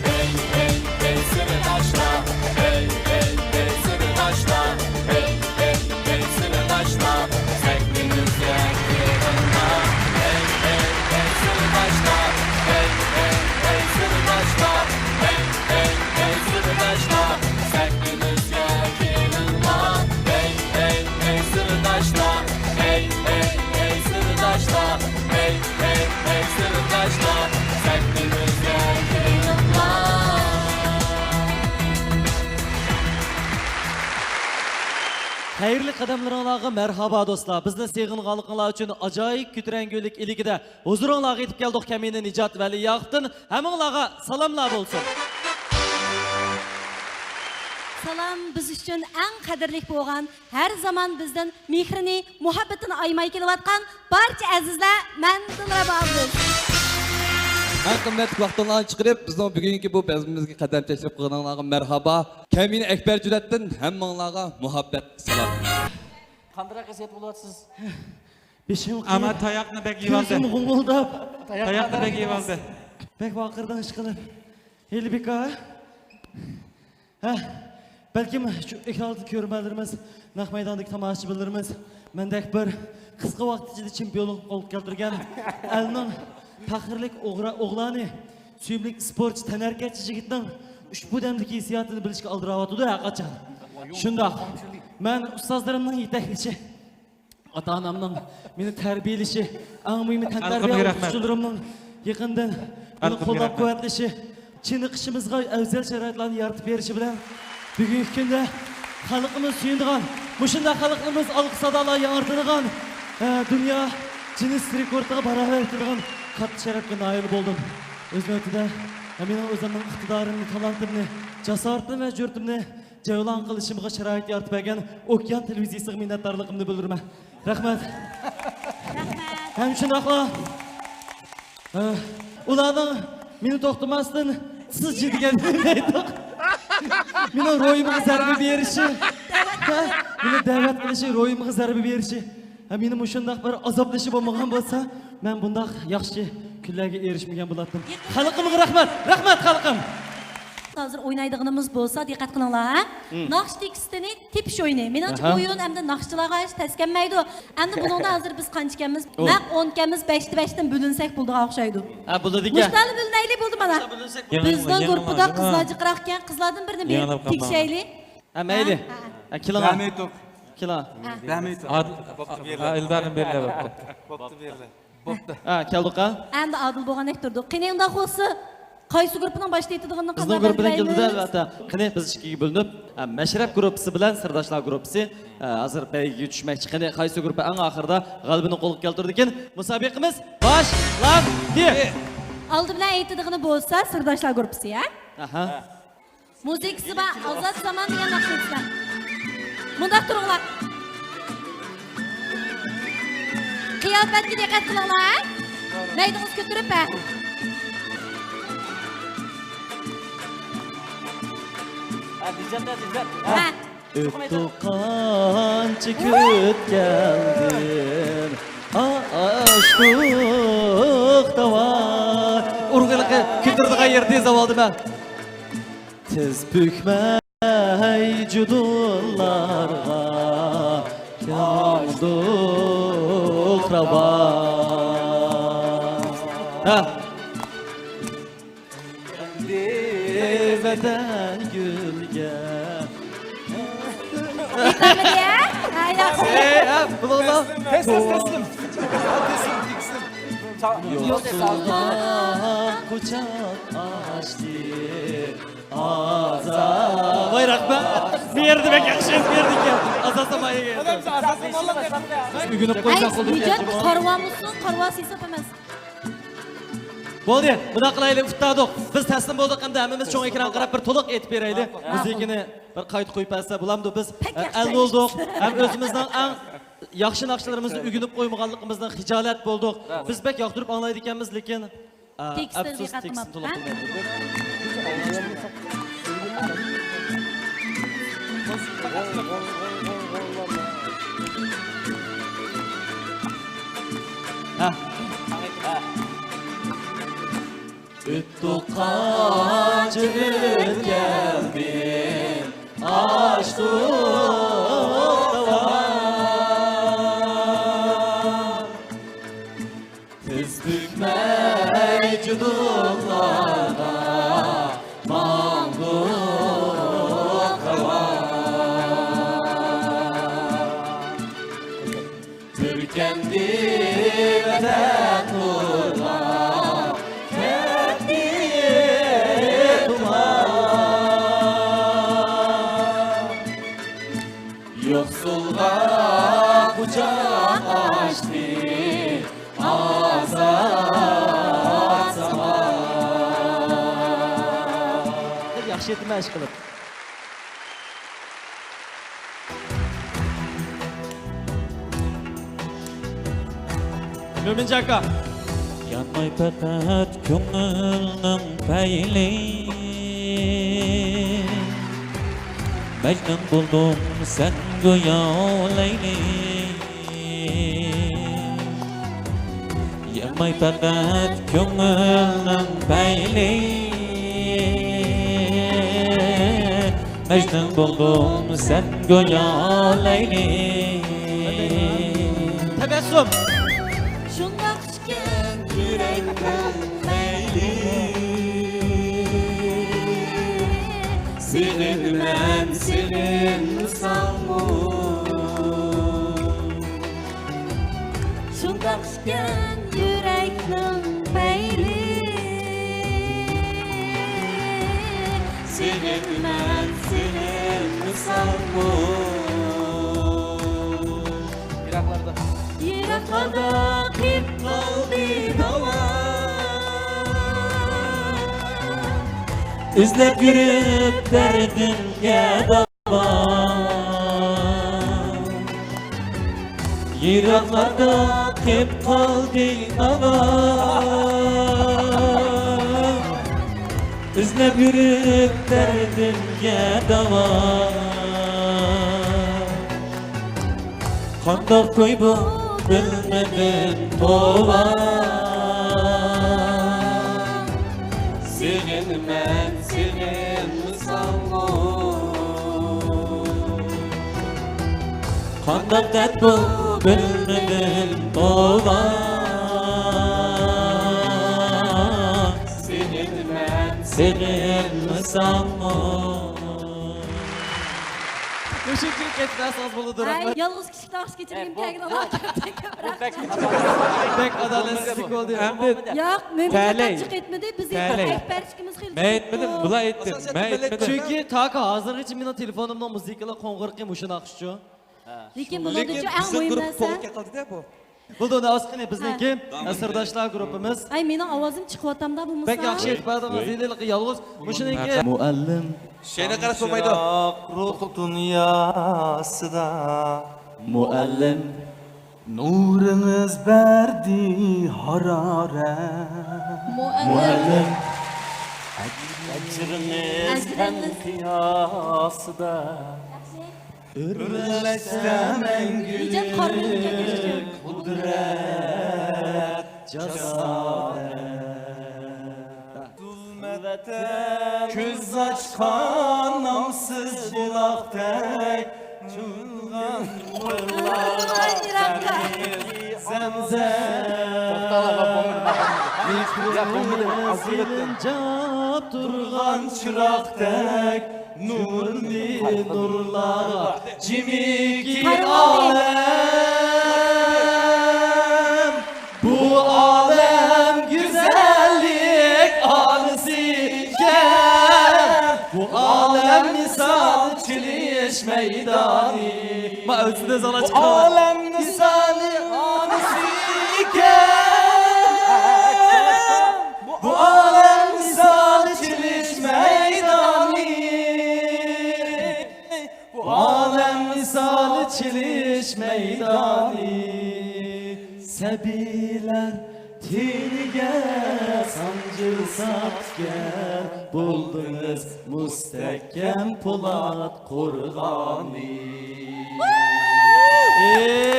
Hey hey hey sirdoshlar, hey hey hey sirdoshlar, hey hey hey sirdoshlar, saklimizga kelinglar. Hey hey hey sirdoshlar, hey hey hey sirdoshlar, hey hey hey sirdoshlar, saklimizga kelinglar. Hey hey hey sirdoshlar, hey hey hey sirdoshlar, hey hey hey sirdoshlar, saklimizga kelinglar. Xayrli qadamlaringizga marhaba do'stlar. Bizni sevg'inganliklaringiz uchun ajoyib ko'tarangulik iligida huzuringizga yetib keldik. Kamina Nijot Valiyevdan hammangizga salomlar bo'lsin. Salam biz uchun eng qadrli bo'lgan, har zaman bizdan mehrini, muhabbatini aymay kelayotgan barcha azizlar, men Dilrabo abdul. Eng qimmatli vaqtlarni chiqarib, bizning bugungi bu bezimizga qadam tashlab qo'yganlarga marhaba. Kamina Akbar Juratdan hammanglarga muhabbat salom. Qanday hissiyat bo'lyapsiz? Beshim Ama tayoqni bek yivaldi. g'ung'uldab, Tayoqni bek yivaldi. bek vaqirdan ish qilib. Elbika. Ha, balkim shu ekranda ko'rmalarimiz, naq maydondagi tomoshabinlarimiz mendek bir qisqa vaqt ichida chempionlik qo'lga keltirgan alning faxrlik o'g'lani, suyimli sportchi tanarkachi yigitning ushbu damdagi hissiyotini bilishga aldirayotdi haqiqatan. Shundoq, men ustozlarimning yetaklishi, ota-onamning meni tarbiyalashi, eng muhimi tan tarbiya o'qituvchilarimning yaqindan meni qo'llab-quvvatlashi, chiniqishimizga afzal sharoitlarni yaratib berishi bilan bugungi kunda xalqimiz suyundigan, mushunda xalqimiz alqi sadolar yangratidigan dunyo Guinness rekordiga barobar etilgan qattiq sharafga nail bo'ldim. O'z navbatida mening o'zimning iqtidorimni, talantimni, jasoratim va jur'atimni javlon qilishimga sharoit yaratib bergan Okean televiziyasiga minnatdorligimni bildiraman. Rahmat. Rahmat. Ham shundoqla ularning meni to'xtamasdan siz deganini aytdik. Meni ro'yimga zarba berishi. Meni da'vat qilishi, ro'yimga zarba berishi. Ha meni mushundaq bir azoblashi bo'lmagan bo'lsa, men bundaq yaxshi kunlarga erishmagan bo'lardim. Xalqimga rahmat. Rahmat xalqim. Hazır oynaydıqımız bolsa diqqət qılыңlar ha. Naqş tekstini tepiş oyunu. Menimcha bu oyun hamda naqşçılarga hiç təskinməydi. Hamda bununda hazır biz qançakamiz? Mən 10 kamiz 5-5-dən bölünsək bulduq oxşaydı. Ha buldu dika. Muştalı bölünəyli buldu mana. Bizdən qrupda qızlar jiqraqkən qızlardan birini bir tekşəyli. Ha mayli. Ha kilon. Rahmetov. Kilon. Rahmetov. Ildarın berle bapti. Bopti berle. Ha keldiqa. Hamda adil bo'lgandek turdik. Qanday xo'si qaysi guruhning boshlaydiganini Bizning guruhdan keldi-da albatta. Qani biz ikkiga bo'linib, Mashrab guruhi bilan Sirdoshlar guruhi hozir bayga tushmoqchi. Qani qaysi guruh eng oxirida g'alabini qo'lga keltirdi ekan? Musobaqamiz boshlandi. Oldi bilan aytadiganini bo'lsa Sirdoshlar guruhi ya. Aha. Musikasi va Ozod Zaman degan naqshlar. Mundaq turinglar. Qiyofatga diqqat qilinglar. Maydonga ko'tarib ha. Öttü qancha kut geldin. Aşkık da var. Urgılıqı kütürdüğü yerde zavaldı ben. Tez bükmey cudullarga yandık rabat. Ha. Deveden gülge. Yıklamı diye? Hayır. Teslim. Yoksullar kucak açtı. Azam. Vay rahmet. Bir yerde bek yakışıyız bir yerdik ya. Azasam ayı geldi. Ügünüp koyacak olduk ya. Mücad karva mısın? Karva siysi yapamaz. Bo'ldi, buna qilaylik uftadik. Biz taslim bo'ldik endi hammamiz cho'ng ekran qarab bir to'liq aytib beraylik. Muzikani bir qayd qo'yib bersa bo'lamdi. Biz al bo'ldik. Ham o'zimizning eng yaxshi naqshlarimizni o'rganib qo'ymaganligimizdan xijolat bo'ldik. Biz bek yoqtirib anglaydi ekanmiz, lekin afsus tekstni to'liq Öttü kaçı geldin, açtı davar. Tez bükmey cudullara, manguk kavar. Türkendi veden nurlar, yoksulga kucak açtı azat zaman. Yaxshi etdim ish qilib. Mo'min aka. Yanmay fakat ko'ngilning payli. Mecnun buldum sen go'yo Leyli. Yanmay fakat ko'ngilning payli. Mecnun buldum sen go'yo Leyli. Tabassum. Şundak şiken yürekten meyli. Senin senin sanmu. Şundak şiken yürekten meyli. Senin sanmu. Yiraklarda kip kaldı davar. İzlep yürüp derdimge dava. Yiraklarda hep kaldı dava. izlab yurib dardimga davo qandoq to'y bu bilmadim tova sevinman sevinmisanmi qandoq dard bu bilmadim tova sevinmisanmi Teşekkür etmezseniz bunu durun. Yalnız kişi takış geçireyim tekrar olarak. Bek adaletsizlik oldu. Yok, memleket açık etmedi. Biz ekberçikimiz xil. Men aytmadim, bular aytdi. Men aytmadim. Çünkü taka hazır için benim telefonumda müzikle qo'ng'irqi mushuni aqishchu. Lekin bundan uchun eng muhim narsa. Bu da aslında bizniki sirdoshlar gruppimiz. Ay, mening ovozim chiqyapti-da bu musa. Bek yaxshi aytmadingiz, deylik yolg'iz. Mushuniki muallim Şeyine qarab bo'lmaydi. ruh dunyosida muallim nurimiz berdi harorat muallim Ecrimiz hem kıyasıda Ürleşsem en İcat karnını geçiyor. kudret cesaret Zulmette göz açkan namsız bulaktek Çılgın fırlara Zincap Durgan çıraktek nurli nurlara Cimiki alem Bu alem güzellik alisiken Bu alem misal çiliş meydani Ma ölçüde zala çıkıyor. Alem misali alisiken Bu alem misal çiliş meydani Bu alem misal çiliş meydani Sebiler tirge sancı satger Buldunuz müstehkem Polat Kurgani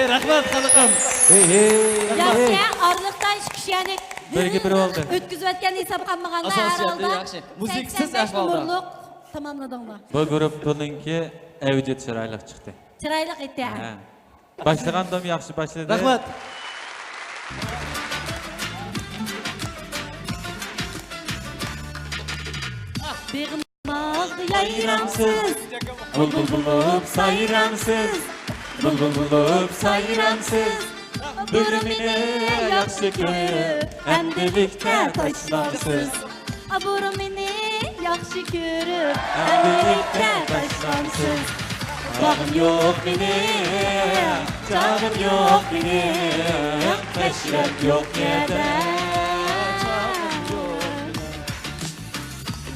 Rahmat xalqim. Yaxshi, orliqdan ish kishi ya'ni Birga bir oldi. o'tkazib o'tgan hisob qilmaganda Asosiyati yaxshi. Musiksiz ahvolda. numurliq tamomladinglar. Bu grupninki avjet chiroyli chiqdi. Chiroyli aytdi. Ha. Boshlagandim yaxshi boshladi. Rahmat. Beg'imoq yayramsiz, Bulbul bulup sayramsiz. Bulbul bulup sayramsiz. Bölümüne yaxshi ko'rib, endilikda tashlamsiz. aburumini yaxshi ko'rib, endilikda tashlamsiz. Bağım yok benim, canım yok benim, meşrep yok yerde.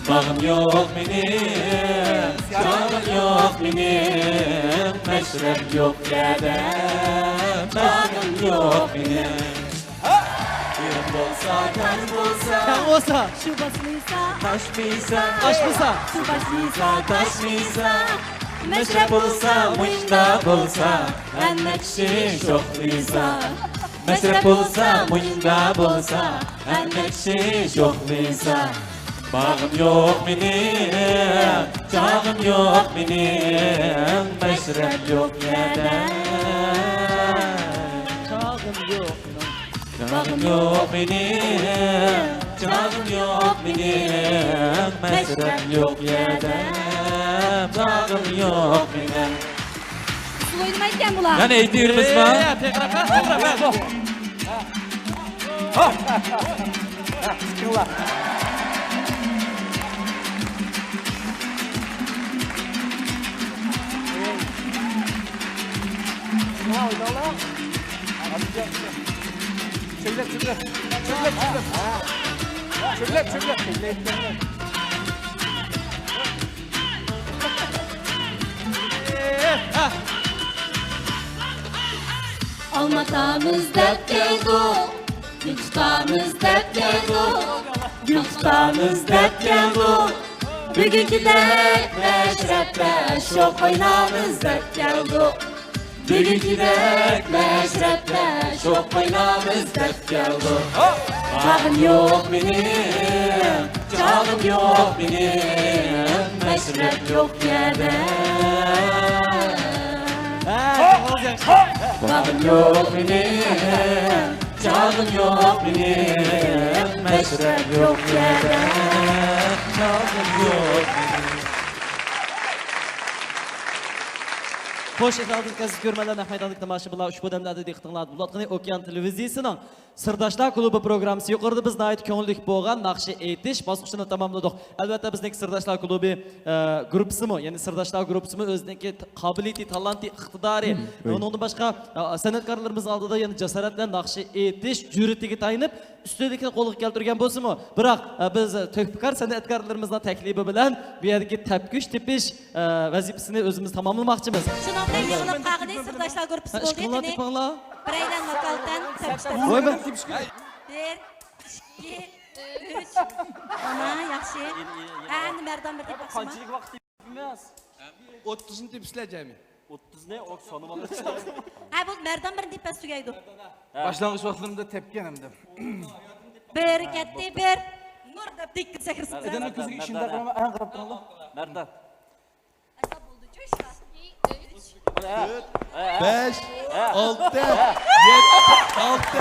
Bağım yok benim, canım yok benim, meşrep yok yerde. Bağım yok benim. Yerim bolsa, kan bolsa, Kan olsa, Shu boslisa, taşmıysa, aşmısa, shu boslisa, taşmıysa, meşrep olsa, muşta bolsa, emmekşi şoklıysa. Meşrep olsa, muşta bolsa, emmekşi şoklıysa. Bağım yok benim, canım yok benim, meşrep yok yerde. çağım yok. Canım yok benim, canım yok benim, meşrep yok yerde. Bağım yok benim. Siz o'ynamayotgan bular. Yani aytıyoruz mu? Tekrar. Olmatamız dep deydu, Gülçtamız dep deydu, gül tutamız dep geldik. Bugünkidek meşrepte şok oynamız dep geldik. Bugünkidek meşrepte şok oynamız dep geldik. Çağım yok benim, çağım yok benim, meşrep yok yerde. Çağım yok benim, çağım yok benim, meşrep yok yerde. Çağım yok benim. Xo'sh, ekranda o'tkazib ko'rmalar nahmaydonlik tomoshabinlar ushbu damlarda diqqatinglar Bulatqani Okean televiziyasining Sirdoshlar klubi programmasi yuqorida biz nayt ko'ngillik bo'lgan naqshi aytish bosqichini tamomladik. Albatta bizning Sirdoshlar klubi gruppasimi, ya'ni Sirdoshlar gruppasimi o'ziniki qobiliyati, talanti, iqtidori, undan boshqa san'atkorlarimiz oldida yana jasorat bilan naqshi aytish jur'atiga tayinib ustidagi qo'lga keltirgan bo'lsa-mu, biroq biz to'kpikor san'atkorlarimizning taklifi bilan bu yerdagi tapkush tepish vazifasini o'zimiz tamomlamoqchimiz. Shuningdek, yig'ilib qag'ini Sirdoshlar gruppasi bo'ldi. Ishqillar depanglar. Biraydan vokaldan tapishdi. Voyman. 1, 2, 3. Ana, yaxshi. Endi merdon bir deb baxshima. Qanchalik vaqt emas? 30'ını tepsiler Cemil. 30 ne? O sonum alır. Ha bu merdon bir deb tugaydi. Başlangıç vaqtlarimda tepgan hamda. Bir ketdi, bir. Nur deb dikkat sakirsin. Edenin ko'ziga ishimda qaraman, an qarab turanglar. Nerede? Asab bo'ldi, cho'shqa. 5, 6, 7, 6.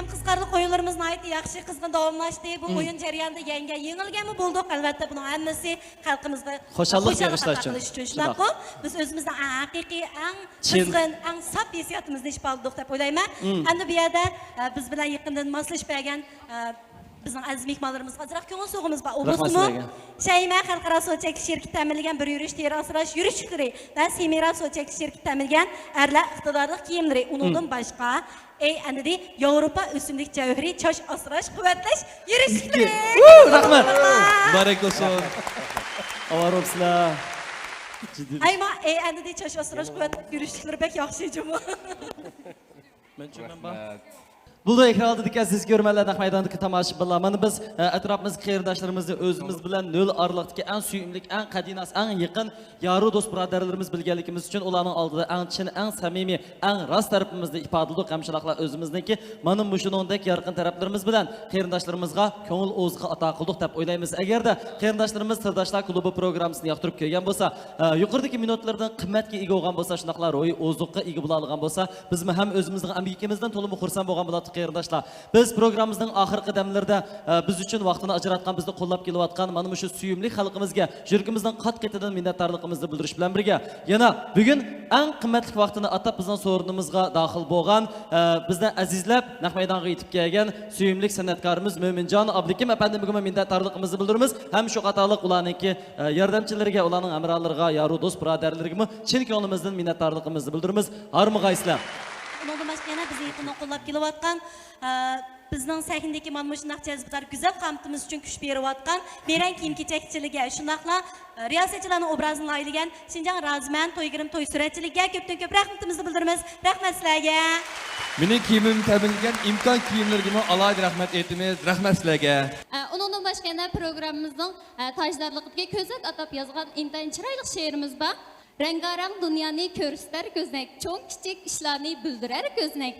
Qizqarliq o'yinlarimizni aytdi, yaxshi qizg'in davomlashdi. Bu o'yin jarayonida yengilganmi bo'ldik? Albatta buning hammasi xalqimizga Xushallik bag'ishlash uchun. Shunaqo biz o'zimizning haqiqiy eng qizg'in, eng saf hissiyatimizni ishbaldik deb o'ylayman. Endi bu yerda biz bilan yaqindan moslashib bergan bizning aziz mehmonlarimizga azroq ko'ngil so'g'imiz bor. O'zimiz Shayma xalqaro so'chak shirkati ta'minlagan bir yurish teri asrash yurishlari va Semira so'chak shirkati ta'minlagan erlar iqtidorli kiyimlari. Undan boshqa endi Yevropa o'simlik javhariy chosh asrash quvvatlash yurishlari. Rahmat. Barak olsun. Avarobsizlar. Ayma endi chosh asrash quvvatlash yurishlari bek yaxshi juma. Men tushunman. Burada ekrandagi aziz ko'rmanlar nahmaydondagi tomoshabinlar, mana biz atrofimizga qarindoshlarimizni o'zimiz bilan nol oraliqdagi eng suyimli, eng qadinas, eng yaqin yoru do'st birodarlarimiz bilganligimiz uchun ularning oldida eng chin, eng samimiy, eng rost tarafimizni ifodaladik. Hamshiraqlar o'zimizniki mana shuningdek yorqin taraflarimiz bilan qarindoshlarimizga ko'ngil o'ziga ato qildik deb o'ylaymiz. Agarda qarindoshlarimiz Sirdoshlar klubi programmasini yoqtirib ko'rgan bo'lsa, yuqoridagi minutlardan qimmatga ega bo'lgan bo'lsa, shunaqalar ro'y o'ziga ega bo'la olgan bo'lsa, biz ham o'zimizning ambiyikimizdan to'liq xursand bo'lgan bo'ladi. Qarindoshlar, biz programmamizning oxirgi damlarida biz uchun vaqtini ajratgan, bizni qo'llab kelayotgan mana shu suyumli xalqimizga yuragimizdan qat-qatidan minnatdorligimizni bildirish bilan birga yana bugun eng qimmatli vaqtini atab bizning so'rinimizga daxil bo'lgan, bizdan azizlab nahmaydonga yetib kelgan suyumli san'atkorimiz Mo'minjon Abdukim apandiga minnatdorligimizni bildiramiz. Ham shu qatorliq ularningki yordamchilariga, ularning amralariga, yoru do'st birodarlariga chin ko'nglimizdan minnatdorligimizni bildiramiz. Harmag'aysizlar. Bundan başqa yana bizni yaqindan qo'llab kelayotgan, bizning sahnadagi mana shunday jazbador go'zal qamatimiz uchun kuch berayotgan Meran kiyim-kechakchiligiga, shundaqla riyosatchilarning obrazini aylagan Shinjang Razman to'ygirim to'y suratchiligiga ko'p rahmatimizni bildiramiz. Rahmat sizlarga. Mening kiyimim ta'minlagan imkon kiyimlarga alohida rahmat aytamiz. Rahmat sizlarga. Undan boshqa yana programmamizning tojdorligiga ko'zak atab yozgan intayin chiroyli she'rimiz bor. Rengarang dünyani ko'rstar ko'znak, cho'ng kichik ishlarni bildirar ko'znak.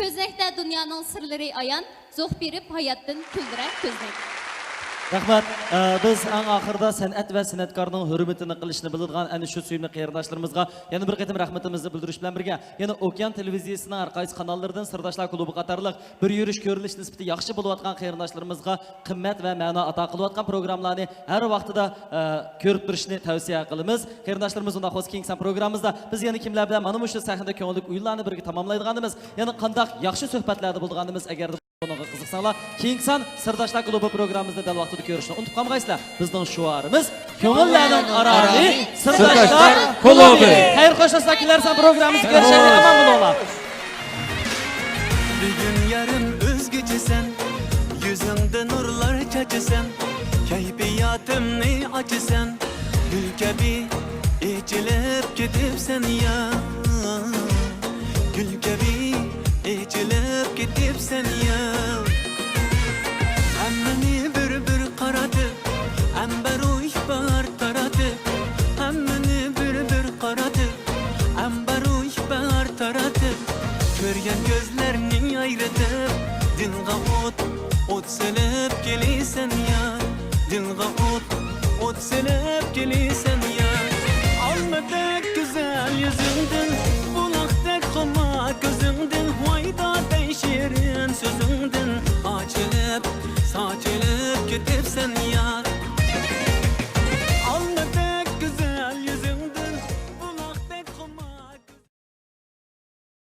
Ko'znakda dunyoning sirlari ayon, zo'q berib hayotdan kuldirar ko'znak. Rahmat. Biz eng oxirida san'at va san'atkorning hurmatini qilishni biladigan ana shu suyimli qarindoshlarimizga yana bir qatim rahmatimizni bildirish bilan birga yana Okean televiziyasining har qaysi kanallaridan Sirdoshlar klubi qatorliq bir yurish ko'rilish nisbati yaxshi bo'layotgan qarindoshlarimizga qimmat va ma'no ato qilayotgan programmalarni har vaqtida ko'rib turishni tavsiya qilamiz. Qarindoshlarimiz unda xo'sh Kingsan programmamizda biz yana kimlar bilan mana shu sahnada ko'ngillik o'yinlarni birga tamomlaydiganimiz, yana qanday yaxshi suhbatlarda bo'lganimiz agar Bunga qiziqsanglar, Kingsan Sirdoshlar klubi programmamizda dal vaqtida ko'rishni unutib qolmaysizlar. Bizning shuarimiz ko'ngillarning oroli Sirdoshlar klubi. Xayr qo'shlasizlar, kelarsan programmamizga ko'rishaylik, aman bo'linglar. Bugün yarın özgecesen, yüzünde nurlar çaçısan, keyfiyatımni açısan, gül gibi içilip gidipsen ya. Gül gibi içilip gidipsen ya. Emmeni bir karadı, ember uy bahar taradı. Emmeni bir karadı, ember uy bahar taradı. Körgen gözlerini ayrıdı, dilga ot selip geliysen ya. Dilga ot selip geliysen ya. Almadık güzel yüzünden, bulaktık koma gözünden. Vayda değişirin sözünden, açılıp saçılıp gidipsen ya.